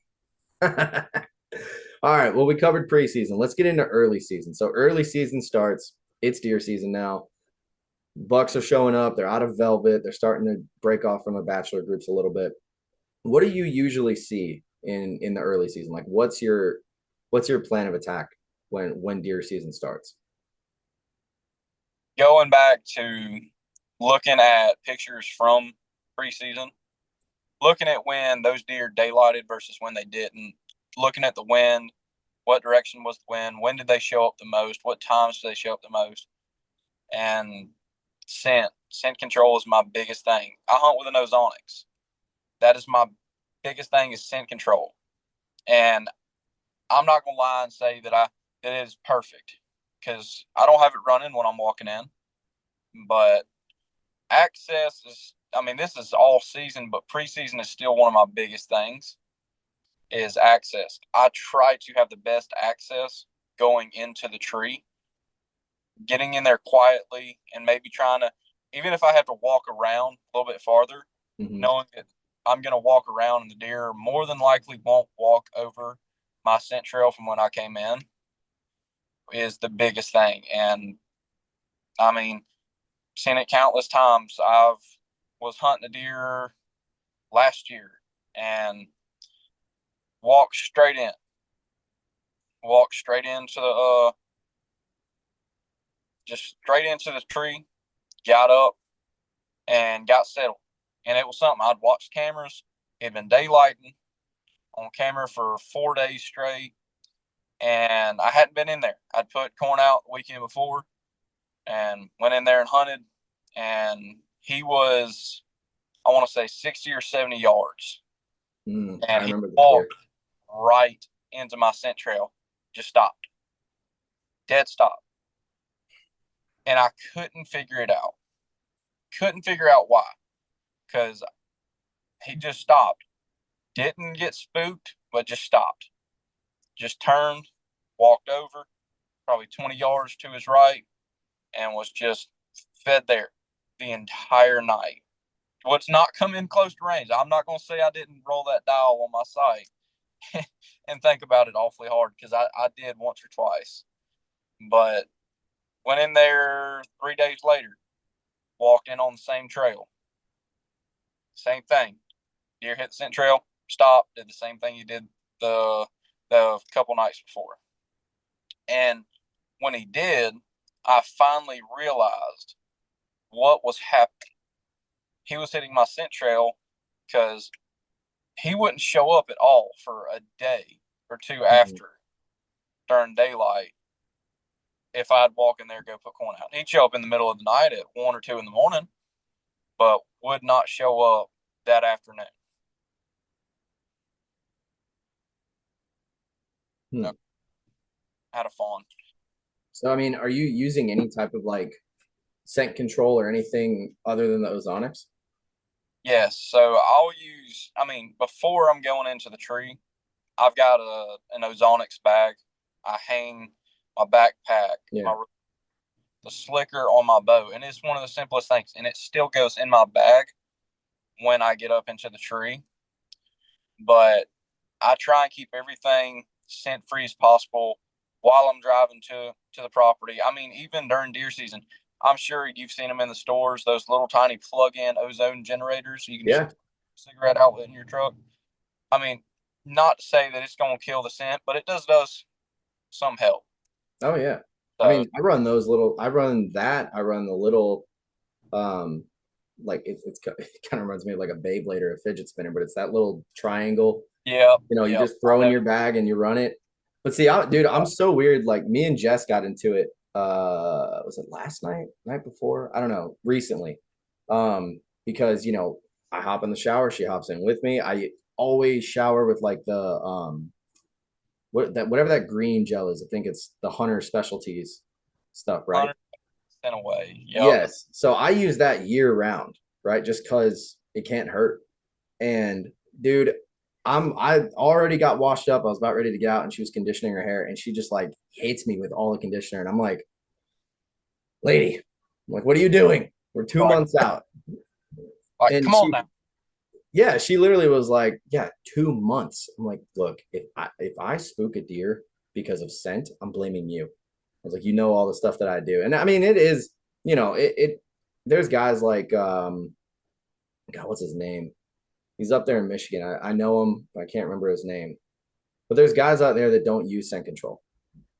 All right, well, we covered preseason. Let's get into early season. So early season starts. It's deer season now. Bucks are showing up. They're out of velvet. They're starting to break off from the bachelor groups a little bit. What do you usually see in the early season? Like, what's your plan of attack when deer season starts? Going back to looking at pictures from preseason, looking at when those deer daylighted versus when they didn't, looking at the wind, what direction was the wind, when did they show up the most, what times did they show up the most, and scent control is my biggest thing. I hunt with an ozonics. That is my biggest thing, is scent control. And I'm not gonna lie and say that it is perfect, because I don't have it running when I'm walking in. But access is, I mean, this is all season, but preseason is still one of my biggest things is access. I try to have the best access going into the tree, getting in there quietly and maybe trying to, even if I have to walk around a little bit farther, knowing that I'm going to walk around and the deer more than likely won't walk over my scent trail from when I came in is the biggest thing. And I mean, seen it countless times. I've was hunting a deer last year and walked straight in, walked straight into the just straight into the tree, got up and got settled. And it was something I'd watched cameras. It had been daylighting on camera for 4 days straight, and I hadn't been in there. I'd put corn out the weekend before and went in there and hunted, and he was, I want to say, 60 or 70 yards. And he walked right into my scent trail, just stopped, dead stop. And I couldn't figure it out. Couldn't figure out why, because he just stopped. Didn't get spooked, but just stopped. Just turned, walked over, probably 20 yards to his right, and was just fed there the entire night. What's not come in close to range. I'm not going to say I didn't roll that dial on my sight and think about it awfully hard, because I did once or twice. But went in there 3 days later, walked in on the same trail. Same thing. Deer hit the scent trail, stopped, did the same thing he did the couple nights before. And when he did, I finally realized what was happening. He was hitting my scent trail because he wouldn't show up at all for a day or two after during daylight if I'd walk in there, go put corn out. He'd show up in the middle of the night at 1 or 2 in the morning, but would not show up that afternoon. No. Had a fawn. So, I mean, are you using any type of like scent control or anything other than the ozonics? Yes. So I'll use, I mean, before I'm going into the tree, I've got an ozonics bag. I hang my backpack, the slicker on my bow, and it's one of the simplest things. And it still goes in my bag when I get up into the tree. But I try and keep everything scent free as possible while I'm driving to the property. I mean, even during deer season, I'm sure you've seen them in the stores, those little tiny plug-in ozone generators. You can just put a cigarette outlet in your truck. I mean, not to say that it's going to kill the scent, but it does some help. Oh yeah. So, I mean, I run the little, like it kind of reminds me of like a Beyblade or a fidget spinner, but it's that little triangle. Yeah. You just throw in your bag and you run it. But see, dude, I'm so weird. Like me and Jess got into it. Was it last night before? I don't know, recently. Because I hop in the shower, she hops in with me. I always shower with like the whatever that green gel is. I think it's the Hunter Specialties stuff, right? In a way. Yep. Yes. So I use that year round, right? Just because it can't hurt. And dude, I already got washed up. I was about ready to get out, and she was conditioning her hair, and she just like hits me with all the conditioner. And I'm like, lady, I'm like, what are you doing? We're 2 months out. Like, and come on now. Yeah, she literally was like, yeah, 2 months. I'm like, look, if I spook a deer because of scent, I'm blaming you. I was like, all the stuff that I do. And I mean, it is, there's guys like, God, what's his name? He's up there in Michigan. I know him, but I can't remember his name. But there's guys out there that don't use scent control.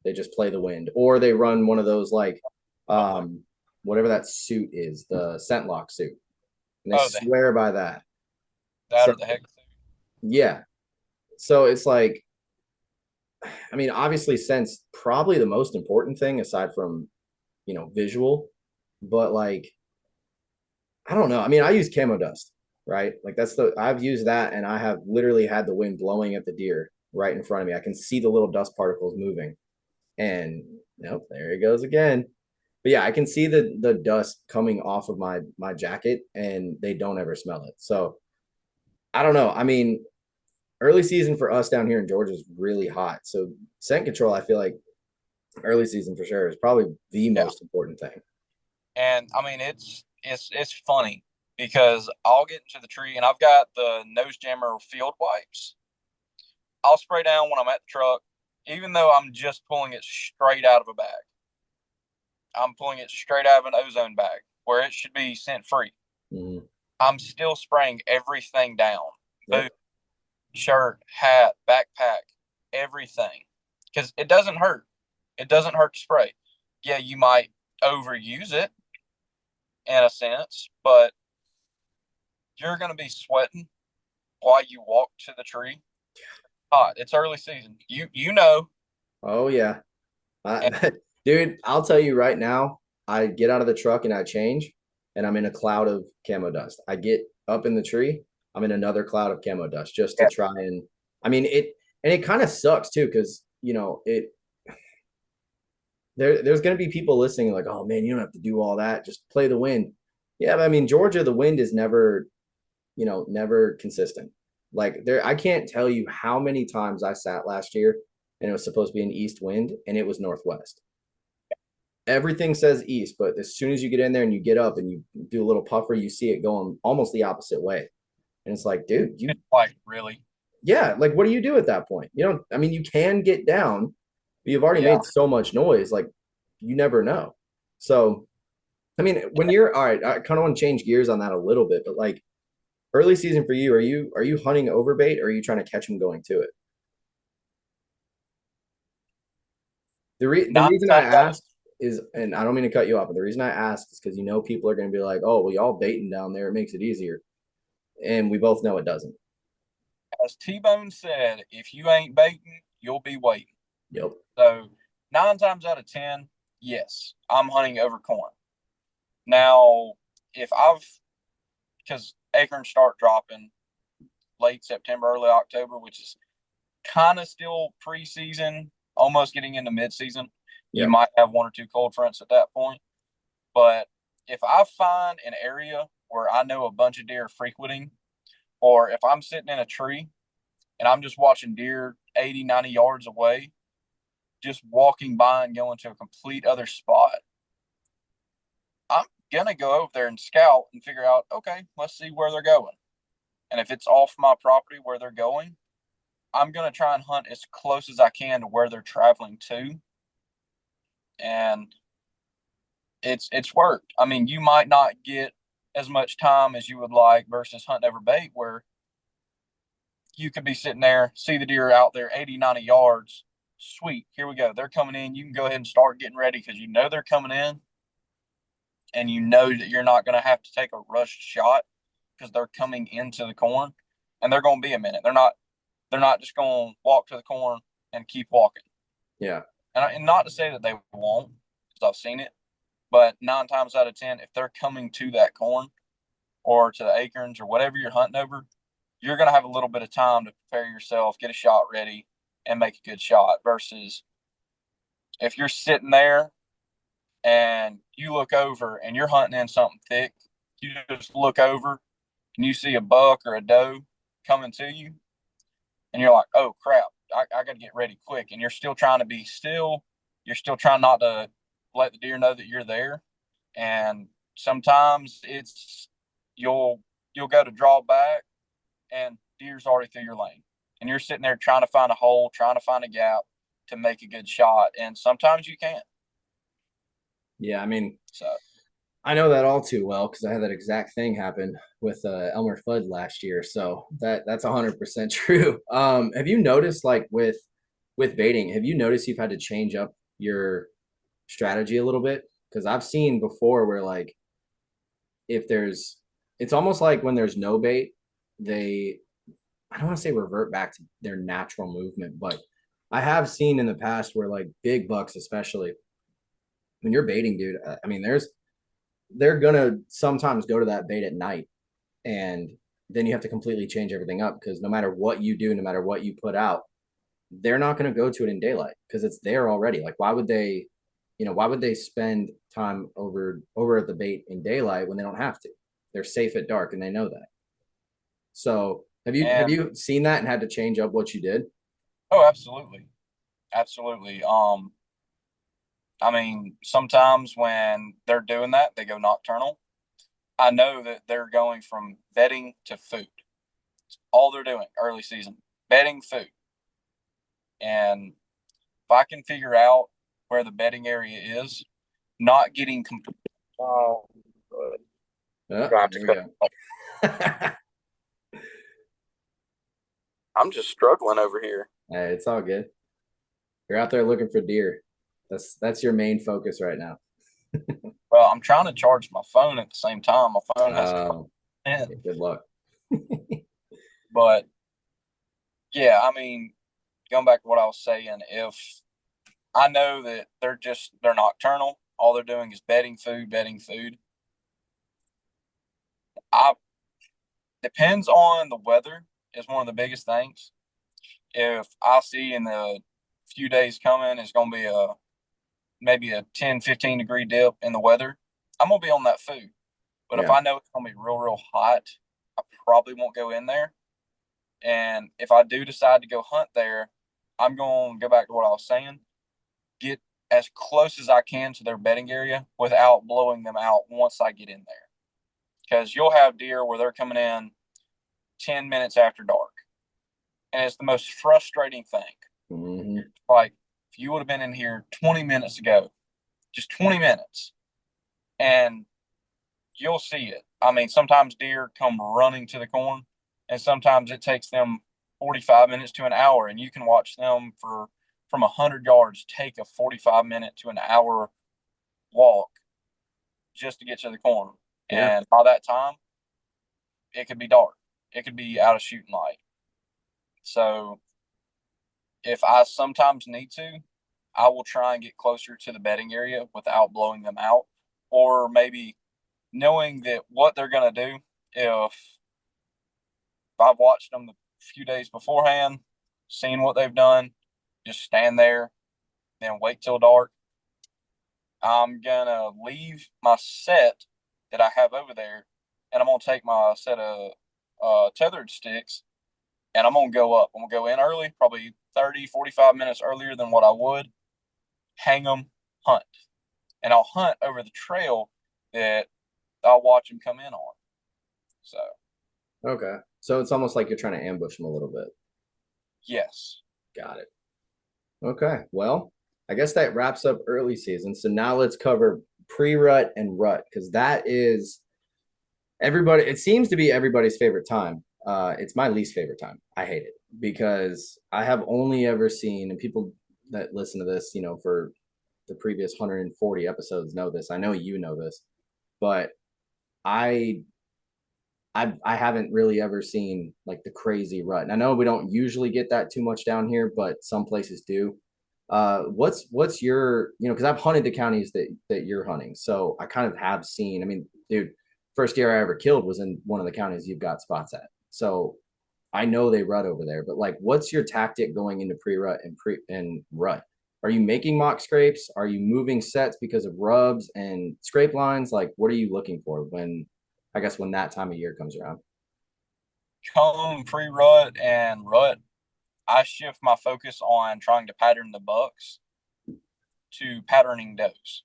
They just play the wind, or they run one of those like, whatever that suit is, the scent lock suit. And they swear by that. Or the heck suit. Yeah. So it's like, I mean, obviously scent's probably the most important thing aside from, visual, but like, I don't know. I mean, I use camo dust, right? Like I've used that, and I have literally had the wind blowing at the deer right in front of me. I can see the little dust particles moving, and nope, there he goes again. But yeah, I can see the dust coming off of my jacket, and they don't ever smell it. So I don't know. I mean, early season for us down here in Georgia is really hot. So scent control, I feel like early season for sure is probably the Yeah. most important thing. And I mean, it's funny because I'll get into the tree and I've got the nose jammer field wipes. I'll spray down when I'm at the truck, even though I'm just pulling it straight out of a bag. I'm pulling it straight out of an ozone bag where it should be scent free. Mm-hmm. I'm still spraying everything down. Yep. Boot, shirt, hat, backpack, everything. Because it doesn't hurt. It doesn't hurt to spray. Yeah, you might overuse it in a sense, but you're going to be sweating while you walk to the tree. Hot. It's early season. You know. Oh yeah. And Dude, I'll tell you right now, I get out of the truck and I change, and I'm in a cloud of camo dust. I get up in the tree, I'm in another cloud of camo dust just to try and, I mean, it kind of sucks too, because, you know, there's going to be people listening like, oh man, you don't have to do all that. Just play the wind. Yeah, but I mean, Georgia, the wind is never, never consistent. Like I can't tell you how many times I sat last year and it was supposed to be an east wind and it was northwest. Everything says east, but as soon as you get in there and you get up and you do a little puffer, you see it going almost the opposite way. And it's like, dude, like, really? yeah, like what do you do at that point? You know, I mean, you can get down, but you've already made so much noise, like you never know. So, I mean, when you're all right, I kind of want to change gears on that a little bit, but like early season for you, are you hunting over bait or are you trying to catch them going to it? The reason I asked is, and I don't mean to cut you off, but the reason I asked is because people are going to be like, oh, well, y'all baiting down there, it makes it easier, and we both know it doesn't. As T-Bone said, if you ain't baiting, you'll be waiting. Yep. So 9 times out of 10, yes, I'm hunting over corn. Now, because acorns start dropping late September, early October, which is kind of still preseason, almost getting into midseason. You might have 1 or 2 cold fronts at that point. But if I find an area where I know a bunch of deer are frequenting, or if I'm sitting in a tree and I'm just watching deer 80, 90 yards away, just walking by and going to a complete other spot, I'm going to go over there and scout and figure out, okay, let's see where they're going. And if it's off my property where they're going, I'm going to try and hunt as close as I can to where they're traveling to. And it's worked. I mean, you might not get as much time as you would like versus hunting over bait, where you could be sitting there, see the deer out there 80, 90 yards. Sweet, here we go. They're coming in. You can go ahead and start getting ready because you know they're coming in, and you know that you're not going to have to take a rushed shot because they're coming into the corn, and they're going to be a minute. They're not just going to walk to the corn and keep walking. Yeah. And not to say that they won't, because I've seen it, but 9 times out of 10, if they're coming to that corn or to the acorns or whatever you're hunting over, you're going to have a little bit of time to prepare yourself, get a shot ready, and make a good shot. Versus if you're sitting there and you look over and you're hunting in something thick, you just look over and you see a buck or a doe coming to you, and you're like, oh crap, I got to get ready quick. And you're still trying to be still. You're still trying not to let the deer know that you're there. And sometimes you'll go to draw back and deer's already through your lane. And you're sitting there trying to find a hole, trying to find a gap to make a good shot. And sometimes you can't. Yeah, I mean, I know that all too well because I had that exact thing happen with Elmer Fudd last year. So that's 100% true. Have you noticed, like with baiting, have you noticed you've had to change up your strategy a little bit? Because I've seen before where like it's almost like when there's no bait, I don't want to say revert back to their natural movement, but I have seen in the past where like big bucks, especially when you're baiting, dude, I mean, they're gonna sometimes go to that bait at night, and then you have to completely change everything up because no matter what you do, no matter what you put out, they're not going to go to it in daylight because it's there already. Like, why would they, why would they spend time over at the bait in daylight when they don't have to? They're safe at dark, and they know that. So have you seen that and had to change up what you did? Oh, absolutely. Absolutely. I mean, sometimes when they're doing that, they go nocturnal. I know that they're going from bedding to food. It's all they're doing early season, bedding, food. And if I can figure out where the bedding area is, not getting complete. Oh, There we go. I'm just struggling over here. Hey, it's all good. You're out there looking for deer. That's your main focus right now. Well, I'm trying to charge my phone at the same time. My phone has good luck. But yeah, I mean, going back to what I was saying, if I know that they're nocturnal, all they're doing is bedding, food, bedding, food. Depends on the weather is one of the biggest things. If I see in the few days coming, it's going to be maybe a 10, 15 degree dip in the weather, I'm going to be on that food. But if I know it's going to be real, real hot, I probably won't go in there. And if I do decide to go hunt there, I'm going to go back to what I was saying, get as close as I can to their bedding area without blowing them out once I get in there. Because you'll have deer where they're coming in 10 minutes after dark. And it's the most frustrating thing. Mm-hmm. Like, if you would have been in here 20 minutes ago, just 20 minutes, and you'll see it. I mean, sometimes deer come running to the corn, and sometimes it takes them 45 minutes to an hour, and you can watch them from 100 yards take a 45-minute to an hour walk just to get to the corn. Yeah. And by that time, it could be dark. It could be out of shooting light. So if I sometimes need to, I will try and get closer to the bedding area without blowing them out, or maybe knowing that what they're going to do, if I've watched them the few days beforehand, seen what they've done, just stand there, then wait till dark. I'm going to leave my set that I have over there, and I'm going to take my set of tethered sticks, and I'm going to go up. I'm going to go in early, probably 30, 45 minutes earlier than what I would, hang them, hunt. And I'll hunt over the trail that I'll watch them come in on. So. Okay. So it's almost like you're trying to ambush them a little bit. Yes. Got it. Okay. Well, I guess that wraps up early season. So now let's cover pre-rut and rut, because that is it seems to be everybody's favorite time. It's my least favorite time. I hate it because I have only ever seen, and people that listen to this, for the previous 140 episodes know this. I know you know this, but I haven't really ever seen like the crazy rut. And I know we don't usually get that too much down here, but some places do. What's your, because I've hunted the counties that you're hunting, so I kind of have seen. I mean, dude, first deer I ever killed was in one of the counties you've got spots at, so I know they rut over there. But like, what's your tactic going into pre-rut and rut? Are you making mock scrapes? Are you moving sets because of rubs and scrape lines? Like, what are you looking for when that time of year comes around? Come pre-rut and rut, I shift my focus on trying to pattern the bucks to patterning does,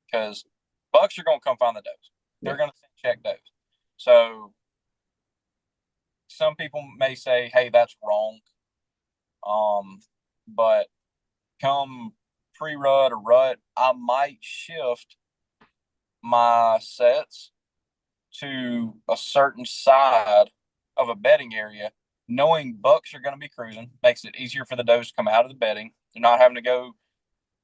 because bucks are going to come find the does. They're going to check does. So some people may say, hey, that's wrong. But come pre-rut or rut, I might shift my sets to a certain side of a bedding area, knowing bucks are going to be cruising. Makes it easier for the does to come out of the bedding. They're not having to go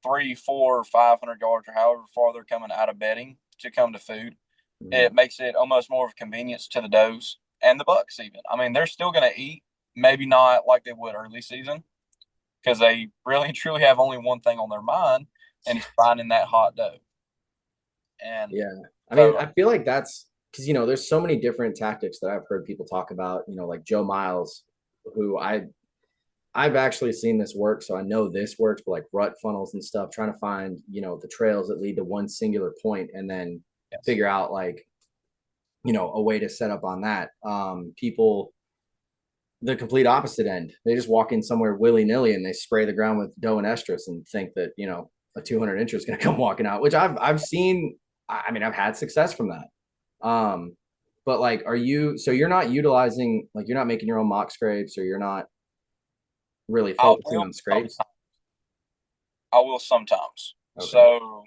300, 400, or 500 yards or however far they're coming out of bedding to come to food. Mm-hmm. It makes it almost more of a convenience to the does and the bucks even. I mean, they're still going to eat, maybe not like they would early season, because they really and truly have only one thing on their mind, and it's finding that hot doe. And yeah, I mean, I feel like that's because, there's so many different tactics that I've heard people talk about, like Joe Miles, who I I've actually seen this work, so I know this works, but like rut funnels and stuff, trying to find, the trails that lead to one singular point and then Yes. figure out like, a way to set up on that. People, the complete opposite end, they just walk in somewhere willy-nilly and they spray the ground with dough and estrus and think that, a 200 incher is going to come walking out, which I've seen. I mean, I've had success from that. But like, so you're not utilizing, like, you're not making your own mock scrapes, or you're not really focusing on scrapes? I will sometimes. Okay. So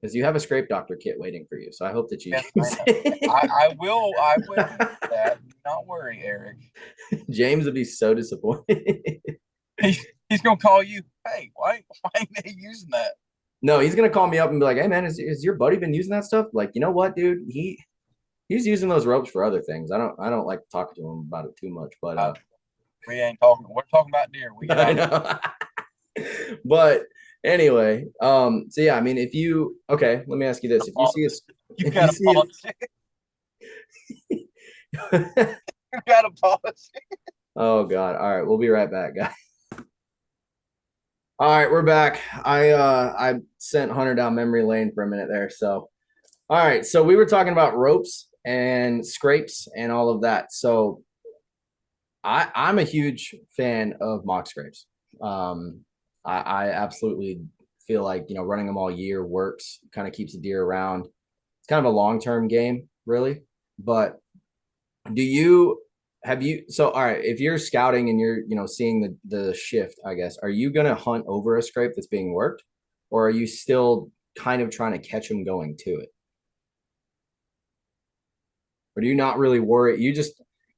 because you have a scrape doctor kit waiting for you, so I hope that you yes, use it. I will use that. Do not worry, Eric. James would be so disappointed. He's gonna call you. Hey, why ain't they using that? No, he's gonna call me up and be like, "Hey man, is your buddy been using that stuff?" Like, you know what, dude? He's using those ropes for other things. I don't like talking to him about it too much, but We ain't talking. We're talking about deer. We I know. But anyway, so yeah, I mean, okay, let me ask you this: if you see you got a policy. You got a policy. Oh God! All right, we'll be right back, guys. All right, we're back. I sent Hunter down memory lane for a minute there. So, all right, so we were talking about ropes and scrapes and all of that. So, I'm a huge fan of mock scrapes. I absolutely feel like running them all year works. Kind of keeps the deer around. It's kind of a long-term game, really. But so all right, if you're scouting and you're seeing the shift, I guess, are you gonna hunt over a scrape that's being worked, or are you still kind of trying to catch them going to it? Or do you not really worry?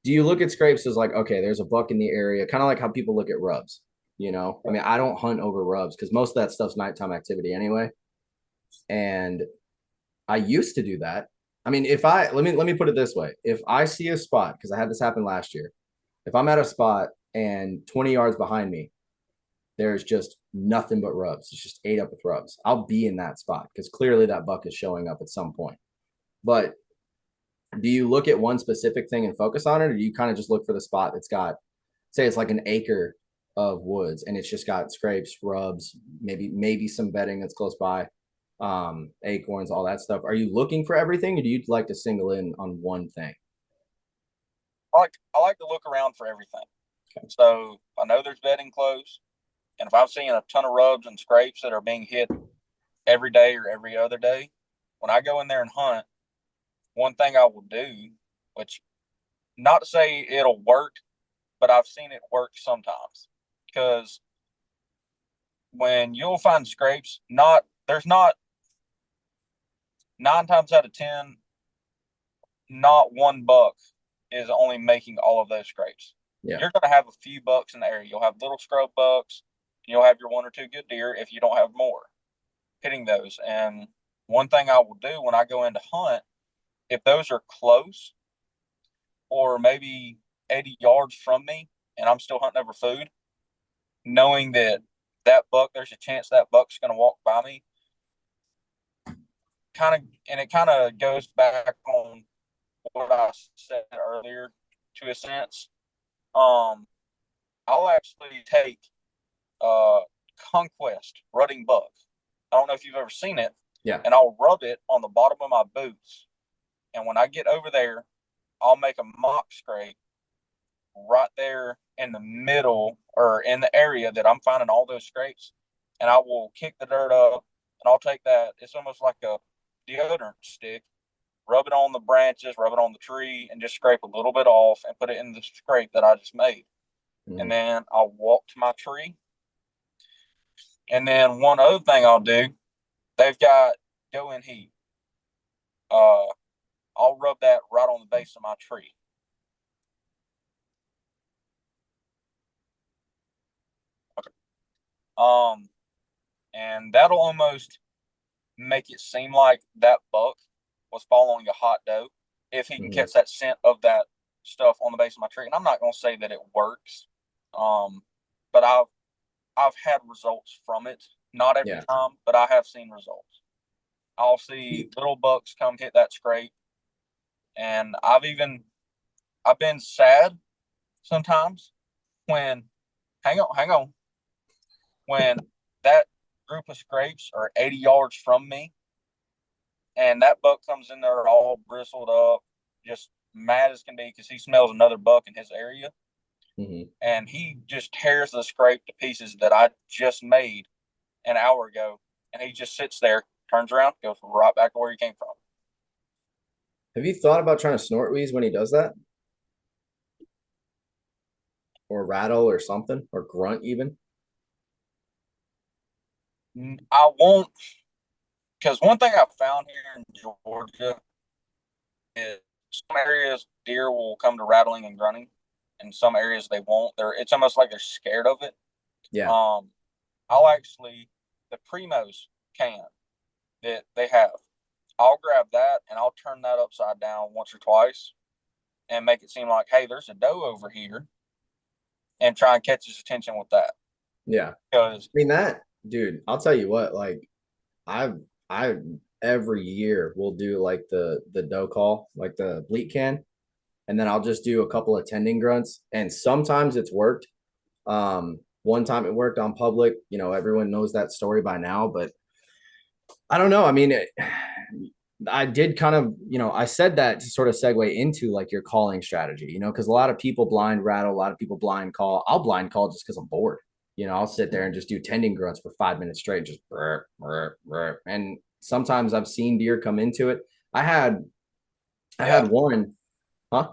Do you look at scrapes as like, okay, there's a buck in the area, kind of like how people look at rubs? I mean, I don't hunt over rubs because most of that stuff's nighttime activity anyway. And I used to do that. I mean, let me put it this way. If I see a spot, because I had this happen last year, if I'm at a spot and 20 yards behind me, there's just nothing but rubs. It's just ate up with rubs. I'll be in that spot because clearly that buck is showing up at some point. But do you look at one specific thing and focus on it, or do you kind of just look for the spot that's got, say it's like an acre of woods and it's just got scrapes, rubs, maybe some bedding that's close by, acorns, all that stuff? Are you looking for everything, or do you like to single in on one thing? I like to look around for everything. Okay. So I know there's bedding close, and if I'm seeing a ton of rubs and scrapes that are being hit every day or every other day, when I go in there and hunt, one thing I will do, which not to say it'll work, but I've seen it work sometimes, because when you'll find scrapes, there's not 9 times out of 10, not one buck is only making all of those scrapes. Yeah. You're going to have a few bucks in the area. You'll have little scrub bucks. You'll have your 1 or 2 good deer if you don't have more hitting those. And one thing I will do when I go in to hunt, if those are close or maybe 80 yards from me and I'm still hunting over food, knowing that buck, there's a chance that buck's going to walk by me, it kind of goes back on what I said earlier to a sense. I'll actually take Conquest rutting buck. I don't know if you've ever seen it. Yeah. And I'll rub it on the bottom of my boots. And when I get over there, I'll make a mock scrape right there in the middle or in the area that I'm finding all those scrapes. And I will kick the dirt up, and I'll take that. It's almost like a deodorant stick, rub it on the branches, rub it on the tree, and just scrape a little bit off and put it in the scrape that I just made. Mm-hmm. And then I'll walk to my tree. And then one other thing I'll do, they've got go in heat. I'll rub that right on the base of my tree. Okay. And that'll almost make it seem like that buck was following a hot doe if he can catch that scent of that stuff on the base of my tree. And I'm not going to say that it works, but I've had results from it. Not every time, but I have seen results. I'll see little bucks come hit that scrape, and I've been sad sometimes when hang on. When that group of scrapes are 80 yards from me, and that buck comes in there all bristled up, just mad as can be because he smells another buck in his area, and he just tears the scrape to pieces that I just made an hour ago, and he just sits there, turns around, goes right back to where he came from. Have you thought about trying to snort wheeze when he does that? Or rattle or something? Or grunt even? I won't, because one thing I've found here in Georgia is some areas deer will come to rattling and grunting, and some areas they won't. It's almost like they're scared of it. Yeah. I'll actually the Primos can that they have. I'll grab that and I'll turn that upside down once or twice and make it seem like, hey, there's a doe over here, and try and catch his attention with that. Yeah. Because I mean that, dude, I'll tell you what, like I every year will do like the doe call, like the bleat can, and then I'll just do a couple of tending grunts. And sometimes it's worked. One time it worked on public, everyone knows that story by now, but I don't know. I mean, I did kind of, I said that to sort of segue into like your calling strategy, because a lot of people blind rattle, a lot of people blind call. I'll blind call just because I'm bored. I'll sit there and just do tending grunts for 5 minutes straight, just brr, brr, brr. And sometimes I've seen deer come into it. I had one, huh?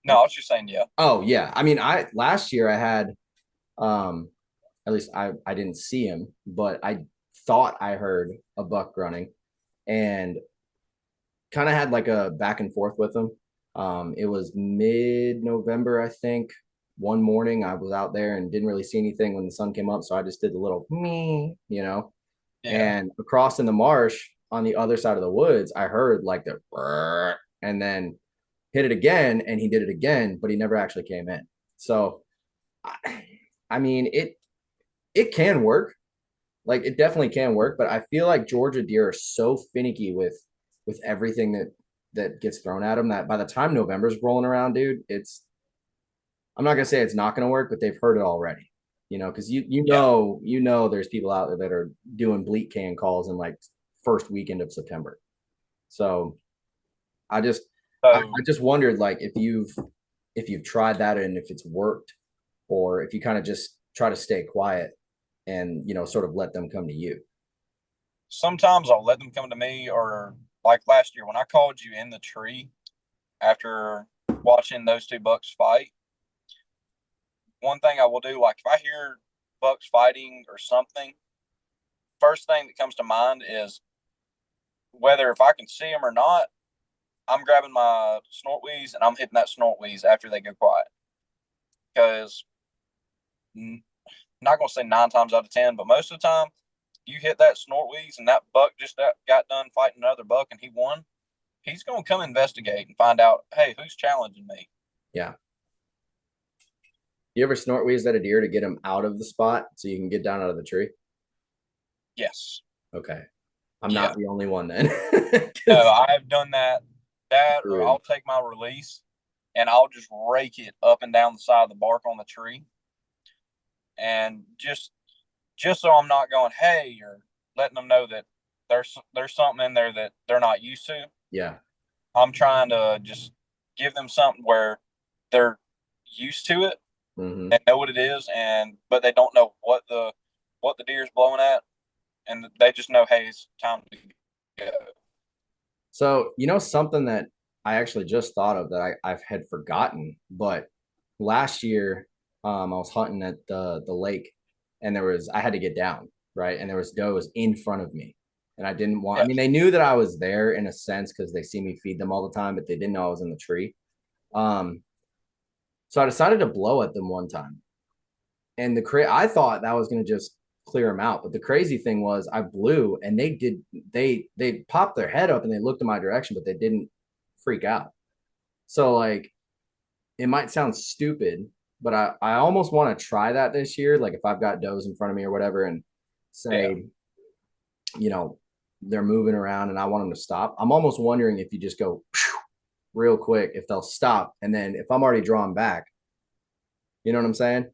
no, I was just saying, yeah. Oh yeah. I mean, last year I had, at least I didn't see him, but I thought I heard a buck grunting, and kind of had like a back and forth with him. It was mid-November, I think. One morning I was out there and didn't really see anything when the sun came up, so I just did the little Yeah. And across in the marsh on the other side of the woods, I heard like the brrr, and then hit it again, and he did it again, but he never actually came in. So, I mean, it can work. Like it definitely can work, but I feel like Georgia deer are so finicky with everything that gets thrown at them that by the time November's rolling around, dude, I'm not gonna say it's not gonna work, but they've heard it already. Because you know there's people out there that are doing bleat can calls in like first weekend of September. So I just I So just wondered like if you've tried that and if it's worked, or if you kind of just try to stay quiet and sort of let them come to you. sometimes I'll let them come to me, or like last year when I called you in the tree after watching those two bucks fight. One thing I will do, like if I hear bucks fighting or something, first thing that comes to mind is whether if I can see them or not, I'm grabbing my snort wheeze and I'm hitting that snort wheeze after they go quiet. Because not going to say 9 times out of 10, but most of the time, you hit that snort wheeze and that buck just got done fighting another buck and he won, he's going to come investigate and find out, hey, who's challenging me? Yeah. You ever snort wheeze at a deer to get him out of the spot so you can get down out of the tree? Yes. Okay. I'm not the only one then. No, I've done that. Or I'll take my release and I'll just rake it up and down the side of the bark on the tree. And just so I'm not going, hey, or letting them know that there's something in there that they're not used to. Yeah. I'm trying to just give them something where they're used to it and know what it is, but they don't know what the deer's blowing at, and they just know, hey, it's time to go. So, something that I actually just thought of that I've had forgotten, but last year, I was hunting at the lake, and I had to get down, right? And there was does in front of me. And I didn't want, I mean, they knew that I was there in a sense because they see me feed them all the time, but they didn't know I was in the tree. So I decided to blow at them one time. And I thought that was going to just clear them out. But the crazy thing was I blew, and they popped their head up and they looked in my direction, but they didn't freak out. So like, it might sound stupid, but I almost want to try that this year. Like if I've got does in front of me or whatever, and say, they're moving around and I want them to stop. I'm almost wondering if you just go real quick, if they'll stop. And then if I'm already drawn back, You know what I'm saying?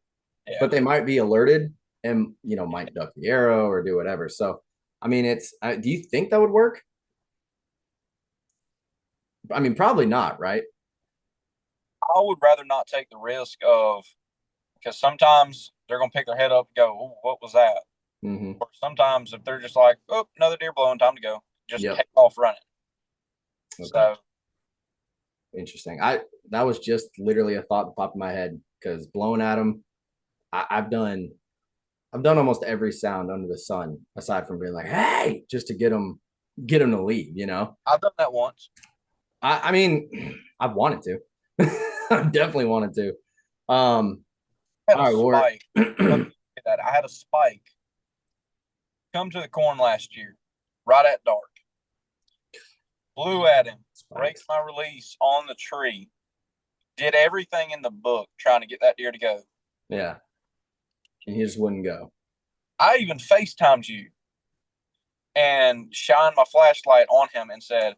Yeah. But they might be alerted and, might duck the arrow or do whatever. So, I mean, do you think that would work? I mean, probably not, right? I would rather not take the risk of, because sometimes they're going to pick their head up and go, "Ooh, what was that?" Mm-hmm. Or sometimes if they're just like, "Oh, another deer blowing, time to go," just Yep. take off running. Okay. So Interesting. That was just literally a thought that popped in my head because blowing at them, I've done almost every sound under the sun aside from being like, "Hey," just to get them to leave. I've done that once. I mean, I've wanted to. I've definitely wanted to. I had All right, a Lord. spike. I had a spike come to the corn last year, right at dark. Blew at him, braked my release on the tree, did everything in the book trying to get that deer to go. Yeah. And he just wouldn't go. I even FaceTimed you and shined my flashlight on him and said,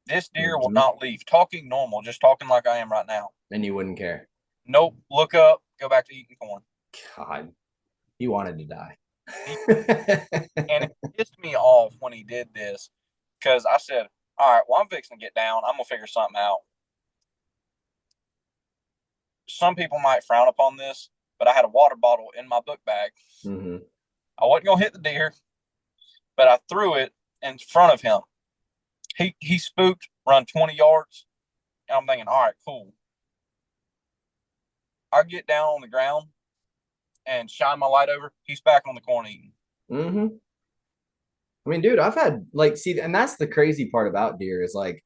"This deer will not leave." Talking normal, just talking like I am right now. And you wouldn't care. Nope. Look up, go back to eating corn. God, he wanted to die. And it pissed me off when he did this because I said, "All right, well, I'm fixing to get down. I'm going to figure something out." Some people might frown upon this, but I had a water bottle in my book bag. Mm-hmm. I wasn't going to hit the deer, but I threw it in front of him. He spooked, run 20 yards, and I'm thinking, all right, cool. I get down on the ground and shine my light over. He's back on the corn eating. Mm-hmm. I mean, dude, I've had see, and that's the crazy part about deer is like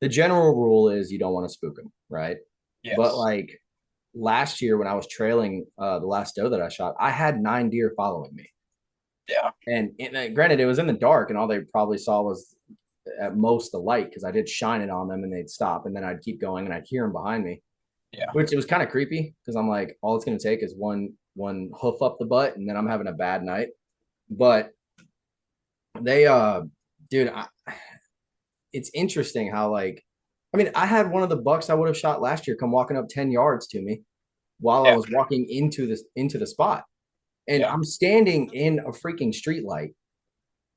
the general rule is you don't want to spook them, right? Yes. But like last year when I was trailing the last doe that I shot, I had 9 deer following me. Yeah. And granted, it was in the dark, and all they probably saw was at most the light because I did shine it on them, and they'd stop, and then I'd keep going, and I'd hear them behind me. Yeah. Which it was kind of creepy because I'm like, all it's gonna take is one hoof up the butt, and then I'm having a bad night. But they, dude, it's interesting how like, I mean, I had one of the bucks I would have shot last year come walking up 10 yards to me while I was walking into the spot. And I'm standing in a freaking street light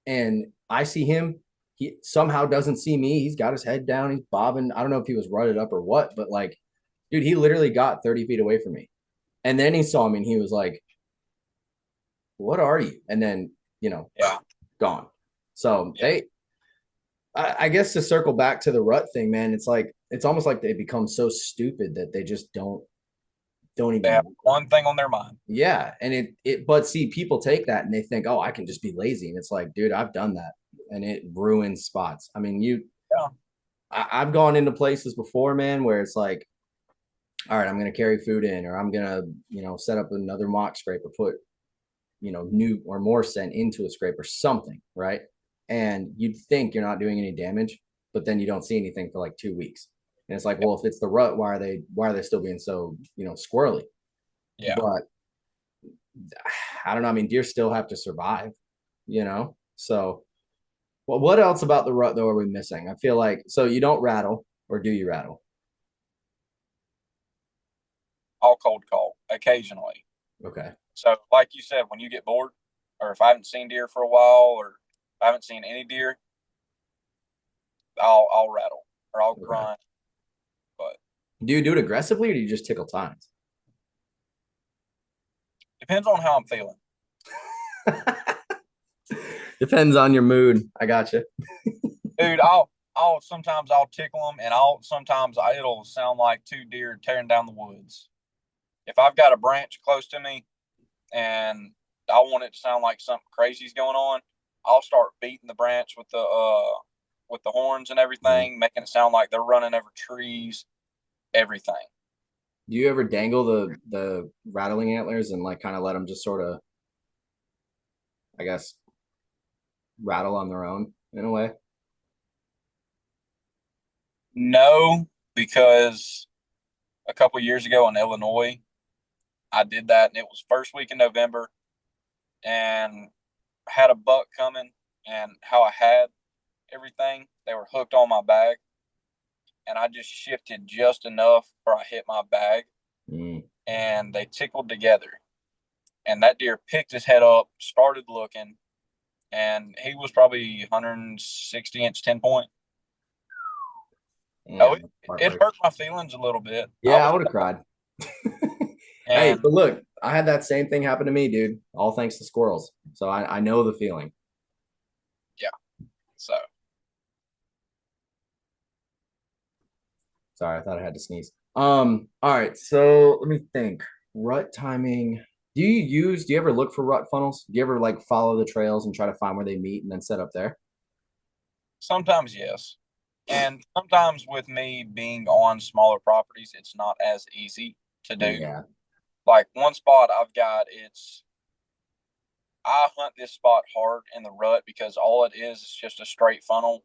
and I see him. He somehow doesn't see me. He's got his head down. He's bobbing. I don't know if he was rutted up or what, but like, dude, he literally got 30 feet away from me. And then he saw me and he was like, "What are you?" And then, gone. So I guess to circle back to the rut thing, man, it's like, it's almost like they become so stupid that they just don't even. They have one thing on their mind. Yeah. And but see, people take that and they think, "Oh, I can just be lazy." And it's like, dude, I've done that and it ruins spots. I mean, I've gone into places before, man, where it's like, all right, I'm going to carry food in, or I'm going to, set up another mock scrape or put, new or more scent into a scrape or something. Right. And you'd think you're not doing any damage, but then you don't see anything for like 2 weeks. And it's like, well, if it's the rut, why are they still being so, squirrely? Yeah. But I don't know. I mean, deer still have to survive, So, well, what else about the rut though are we missing? I feel like, so you don't rattle, or do you rattle? I'll cold call occasionally. Okay. So, like you said, when you get bored, or if I haven't seen deer for a while, or I haven't seen any deer, I'll rattle or I'll grunt. But do you do it aggressively, or do you just tickle tines? Depends on how I'm feeling. Depends on your mood. I got you. Dude, I'll sometimes I'll tickle them, and it'll sound like 2 deer tearing down the woods. If I've got a branch close to me and I want it to sound like something crazy's going on, I'll start beating the branch with the horns and everything, making it sound like they're running over trees, everything. Do you ever dangle the rattling antlers and like kind of let them just sort of, I guess, rattle on their own in a way? No, because a couple years ago in Illinois, I did that, and it was first week in November, and had a buck coming, and how I had everything, they were hooked on my bag, and I just shifted just enough where I hit my bag, and they tickled together. And that deer picked his head up, started looking, and he was probably 160-inch 10-point. Yeah, Oh, it hurt my feelings a little bit. I would have cried. Hey, And but look, I had that same thing happen to me, dude. All thanks to squirrels. So I know the feeling. yeah, so Sorry, I thought I had to sneeze. All right, so let me think. Rut timing. Do you ever look for rut funnels? Do you ever like follow the trails and try to find where they meet and then set up there? sometimes yes. And sometimes with me being on smaller properties, it's not as easy to do. Yeah. Like one spot I've got, I hunt this spot hard in the rut because all it is just a straight funnel.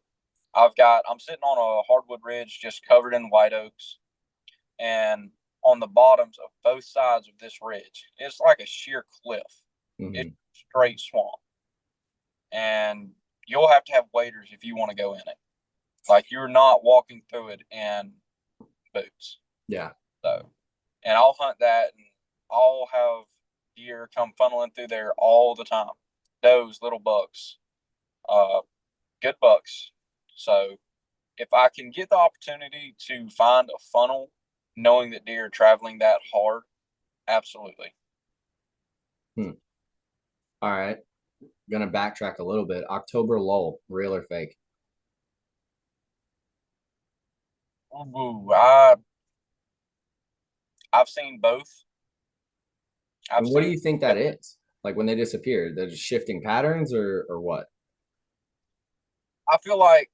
I'm sitting on a hardwood ridge just covered in white oaks. And on the bottoms of both sides of this ridge, it's like a sheer cliff. It's straight swamp. And you'll have to have waders if you want to go in it. Like you're not walking through it in boots. Yeah. So, and I'll hunt that and I'll have deer come funneling through there all the time. Does, little bucks, good bucks. So if I can get the opportunity to find a funnel, knowing that deer are traveling that hard, absolutely. All right. Gonna backtrack a little bit. October lull, real or fake? Ooh, I've seen both. And what do you think that is? Like when they disappear, they're just shifting patterns or what? I feel like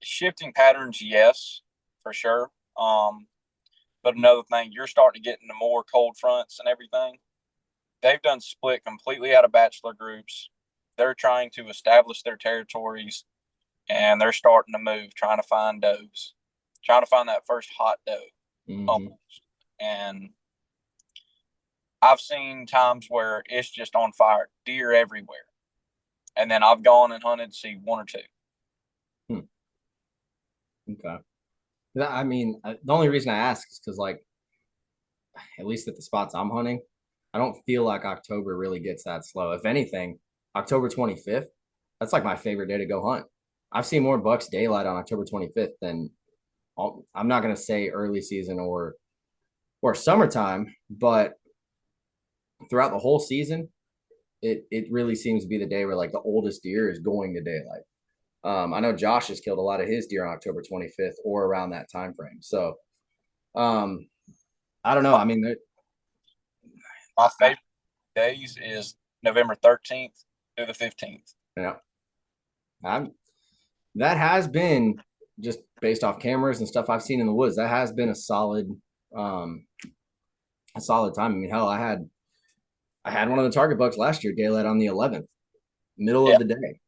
shifting patterns, yes, for sure. But another thing, you're starting to get into more cold fronts and everything. They've done split completely out of bachelor groups. They're trying to establish their territories, and they're starting to move, trying to find does, trying to find that first hot doe, almost. And I've seen times where it's just on fire, deer everywhere, and then I've gone and hunted to see one or two. Okay. I mean, the only reason I ask is because, like, at least at the spots I'm hunting, I don't feel like October really gets that slow. If anything, October 25th, that's like my favorite day to go hunt. I've seen more bucks daylight on October 25th than I'm not going to say early season or summertime, but throughout the whole season, it really seems to be the day where like the oldest deer is going to daylight. I know Josh has killed a lot of his deer on October 25th or around that time frame. So, I don't know. I mean, my favorite days is November 13th through the 15th. Yeah, that has been just based off cameras and stuff I've seen in the woods. That has been um, a solid time. I mean, hell, I had one of the target bucks last year, daylight on the 11th, middle of the day.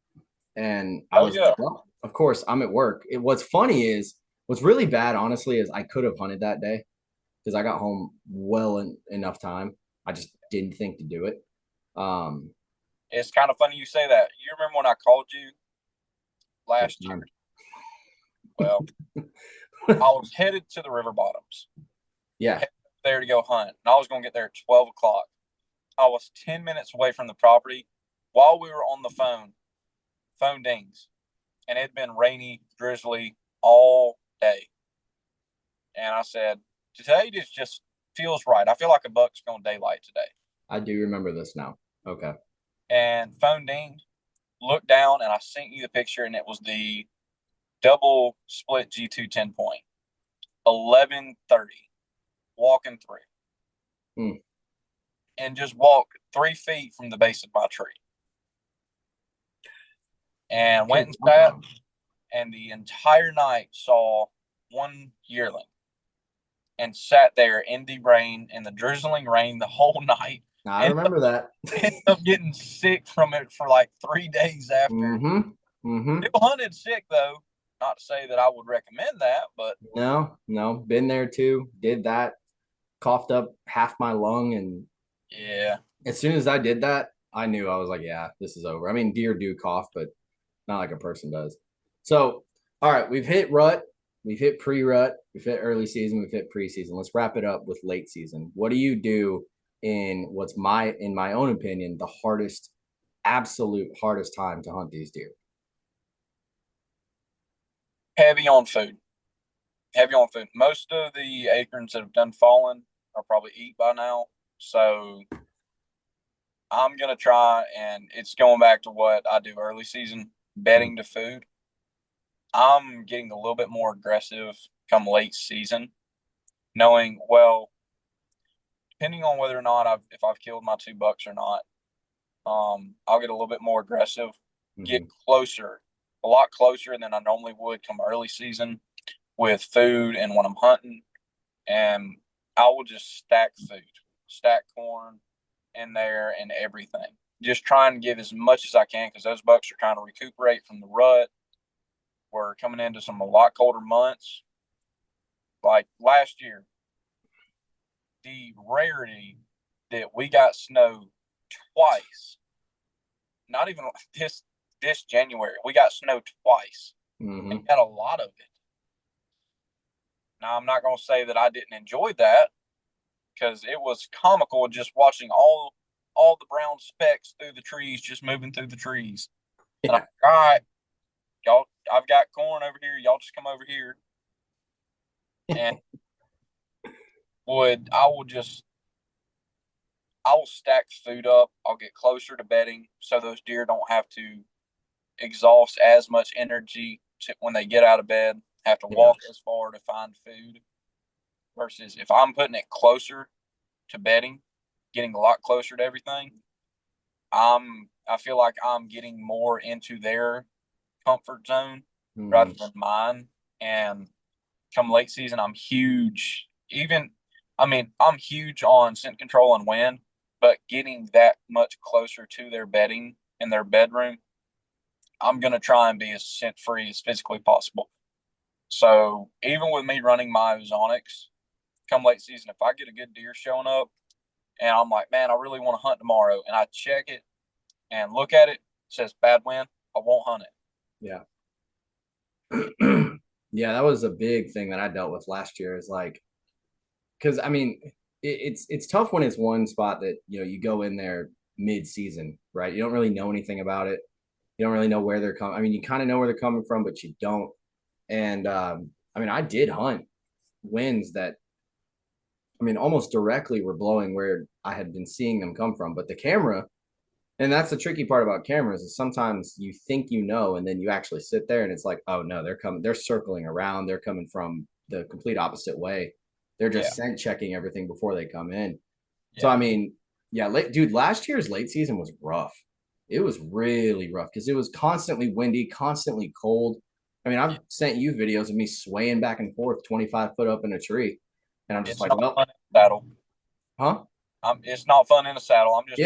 And I was like, well, of course, I'm at work. What's funny is what's really bad, honestly, is I could have hunted that day because I got home enough time. I just didn't think to do it. It's kind of funny you say that. You remember when I called you last year? Well, I was headed to the river bottoms. Yeah. There to go hunt. And I was going to get there at 12 o'clock. I was 10 minutes away from the property. While we were on the phone dings. And it had been rainy, drizzly all day. And I said, today just feels right. I feel like a buck's going daylight today. I do remember this now. Okay. And phone dinged, looked down, and I sent you the picture, and it was the double split G2 10-point. 11:30, walking through. And just walked 3 feet from the base of my tree. And went and sat, and the entire night saw one yearling and sat there in the rain, in the drizzling rain the whole night. I remember that. Ended up getting sick from it for like 3 days after. Still hunted sick, though. Not to say that I would recommend that, but. No. Been there too. Did that. Coughed up half my lung. And yeah. As soon as I did that, I knew. I was like, yeah, this is over. I mean, deer do cough, but not like a person does. So, all right, we've hit rut. we've hit pre-rut, we've hit early season, we've hit preseason. Let's wrap it up with late season. What do you do in what's in my own opinion, the hardest, absolute hardest time to hunt these deer? Heavy on food. Heavy on food. Most of the acorns that have done fallen are probably eat by now. So I'm gonna try, and it's going back to what I do early season, bedding to food. I'm getting a little bit more aggressive come late season, knowing, well, depending on whether or not if I've killed my 2 bucks or not, I'll get a little bit more aggressive, get closer, a lot closer than I normally would come early season with food and when I'm hunting. And I will just stack food, stack corn in there and everything. Just trying to give as much as I can because those bucks are trying to recuperate from the rut. We're coming into some a lot colder months. Like last year, the rarity that we got snow twice. Not even this January, we got snow twice. And got a lot of it. Now I'm not going to say that I didn't enjoy that because it was comical just watching all the brown specks through the trees, just moving through the trees. Yeah. And I'm like, all right, y'all, I've got corn over here. Y'all just come over here. And I will stack food up. I'll get closer to bedding so those deer don't have to exhaust as much energy when they get out of bed, have to walk as far to find food. Versus if I'm putting it closer to bedding, getting a lot closer to everything, I feel like I'm getting more into their comfort zone rather than mine. And come late season, I'm huge. I'm huge on scent control and wind, but getting that much closer to their bedding in their bedroom, I'm going to try and be as scent free as physically possible. So even with me running my ozonics, come late season, if I get a good deer showing up and I'm like, man, I really want to hunt tomorrow, and I check it and look at it, says bad wind, I won't hunt it. Yeah. Yeah, that was a big thing that I dealt with last year is like, because I mean, it's tough when it's one spot that, you go in there mid-season, right? You don't really know anything about it. You don't really know where they're coming. I mean, you kind of know where they're coming from, but you don't. And I did hunt winds that, almost directly were blowing where I had been seeing them come from. But the camera, and that's the tricky part about cameras, is sometimes you think and then you actually sit there and it's like, oh no, they're circling around, they're coming from the complete opposite way. They're just scent checking everything before they come in. So last year's late season was rough. It was really rough because it was constantly windy, constantly cold. I've sent you videos of me swaying back and forth 25 foot up in a tree. And I'm just Fun in a saddle. Huh? It's not fun in a saddle. I'm just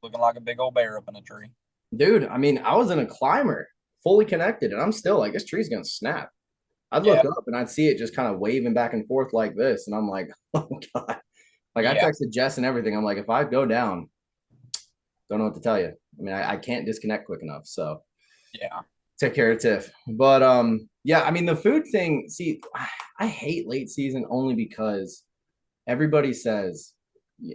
looking like a big old bear up in a tree. Dude, I was in a climber, fully connected, and I'm still like, this tree's gonna snap. I'd look up and I'd see it just kind of waving back and forth like this, and I'm like, oh god. Like I texted Jess and everything. I'm like, if I go down, don't know what to tell you. I can't disconnect quick enough. So take care of Tiff. But the food thing, see, I hate late season only because everybody says,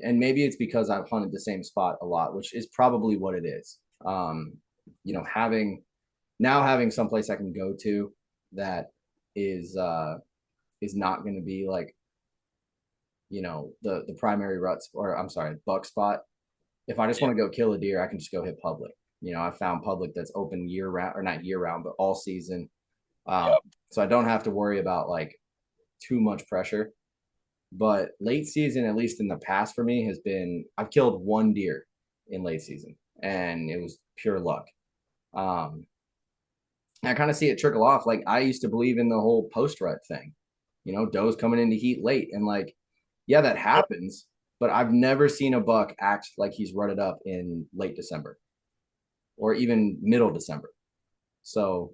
and maybe it's because I've hunted the same spot a lot, which is probably what it is. Having someplace I can go to that is not going to be like, the primary ruts, or I'm sorry, buck spot. If I just want to go kill a deer, I can just go hit public. I found public that's open year round, or not year round, but all season. So I don't have to worry about like too much pressure. But late season, at least in the past for me, has been, I've killed one deer in late season and it was pure luck. I kind of see it trickle off. Like I used to believe in the whole post rut thing, does coming into heat late, and like, yeah, that happens, but I've never seen a buck act like he's rutted up in late December or even middle December. So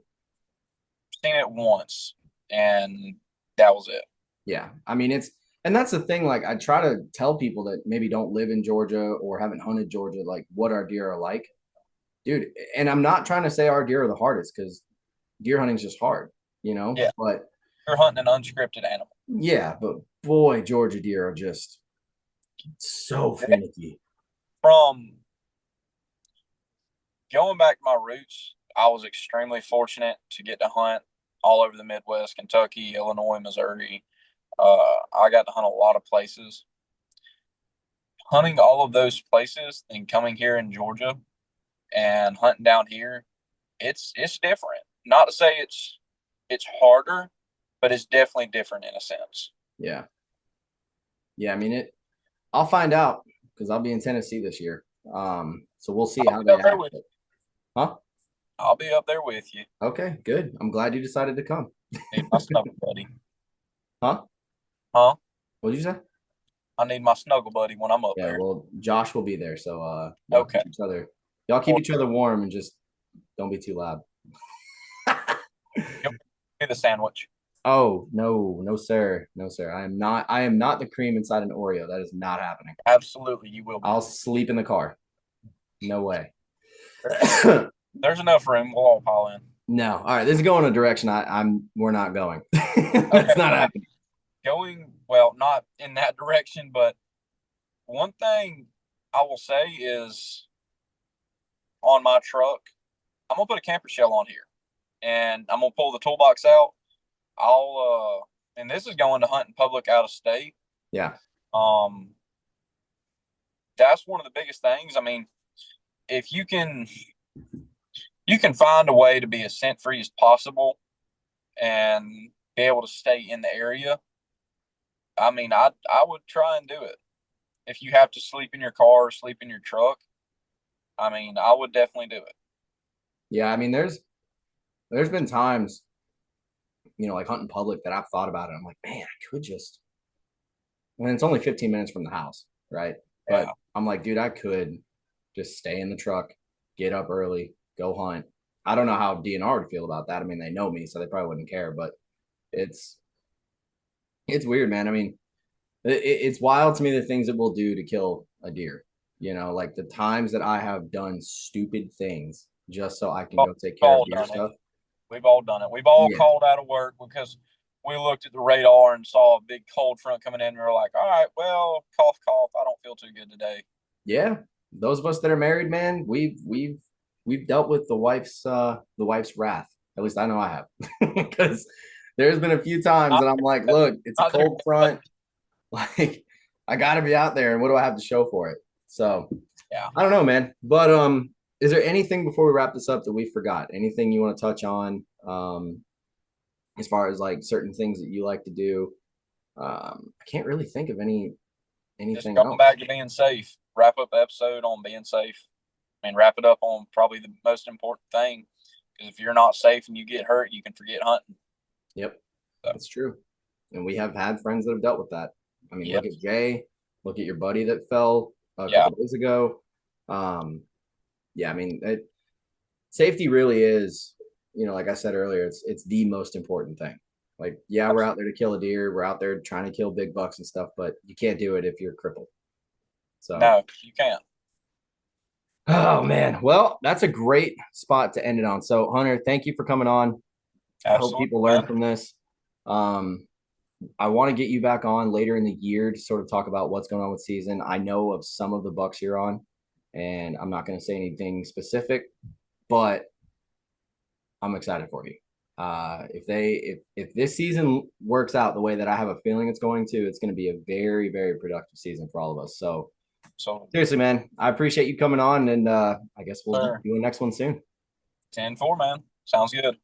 I've seen it once and that was it. Yeah. And that's the thing. Like I try to tell people that maybe don't live in Georgia or haven't hunted Georgia, like what our deer are like, dude. And I'm not trying to say our deer are the hardest, because deer hunting is just hard. Yeah. but You're hunting an unscripted animal. yeah, but boy, Georgia deer are just so finicky. From going back to my roots, I was extremely fortunate to get to hunt all over the Midwest, Kentucky, Illinois, Missouri. I got to hunt a lot of places. Hunting all of those places and coming here in Georgia and hunting down here, it's different. Not to say it's harder, but it's definitely different in a sense. Yeah. Yeah, I mean I'll find out because I'll be in Tennessee this year. So we'll see how they act. Huh? I'll be up there with you. Okay, good. I'm glad you decided to come. Need my snuggle buddy. Huh? Huh? What did you say? I need my snuggle buddy when I'm up Yeah, there. well, Josh will be there, so Okay. Y'all keep each other warm and just don't be too loud. Give me the sandwich. Oh, no, sir. No, sir. I am not the cream inside an Oreo. That is not happening. Absolutely, you will be. I'll sleep in the car. No way. There's enough room. We'll all pile in. No. All right. This is going a direction we're not going. That's not happening. Going, well, not in that direction, but one thing I will say is on my truck, I'm gonna put a camper shell on here and I'm gonna pull the toolbox out. And this is going to hunt in public out of state. Yeah. That's one of the biggest things. I mean, if you can find a way to be as scent free as possible and be able to stay in the area. I mean, I would try and do it. If you have to sleep in your car or sleep in your truck, I mean, I would definitely do it. Yeah, I mean, there's been times, like hunting public that I've thought about it. I'm like, man, I could just, and it's only 15 minutes from the house, right? Yeah. But I'm like, dude, I could just stay in the truck, get up early, go hunt. I don't know how DNR would feel about that. I mean, they know me, so they probably wouldn't care, but it's weird, man. I mean, it's wild to me the things that we'll do to kill a deer. Like the times that I have done stupid things just so I can go take care of deer stuff. We've all done it. We've all called out of work because we looked at the radar and saw a big cold front coming in. And we were like, all right, well, cough, cough. I don't feel too good today. Yeah. Those of us that are married, man, we've dealt with the wife's wrath. At least I know I have. Because there's been a few times that I'm like, look, it's a cold front. Like, I gotta be out there, and what do I have to show for it? So yeah, I don't know, man. But is there anything before we wrap this up that we forgot? Anything you want to touch on? As far as like certain things that you like to do? I can't really think of anything just going else. back to being safe. Wrap up the episode on being safe. I mean, wrap it up on probably the most important thing. Because if you're not safe and you get hurt, you can forget hunting. Yep, that's true. And we have had friends that have dealt with that. I mean, look at Jay. Look at your buddy that fell a couple days ago. Yeah, I mean, safety really is, like I said earlier, it's the most important thing. Like, yeah, we're out there to kill a deer. We're out there trying to kill big bucks and stuff, but you can't do it if you're crippled. So no, you can't. Oh man. Well, that's a great spot to end it on. So Hunter, thank you for coming on. I hope people learn from this. I want to get you back on later in the year to sort of talk about what's going on with season. I know of some of the bucks you're on, and I'm not going to say anything specific, but I'm excited for you. If this season works out the way that I have a feeling it's going to, it's going to be a very, very productive season for all of us. So seriously, man, I appreciate you coming on, and I guess we'll do the next one soon. 10-4, man. Sounds good.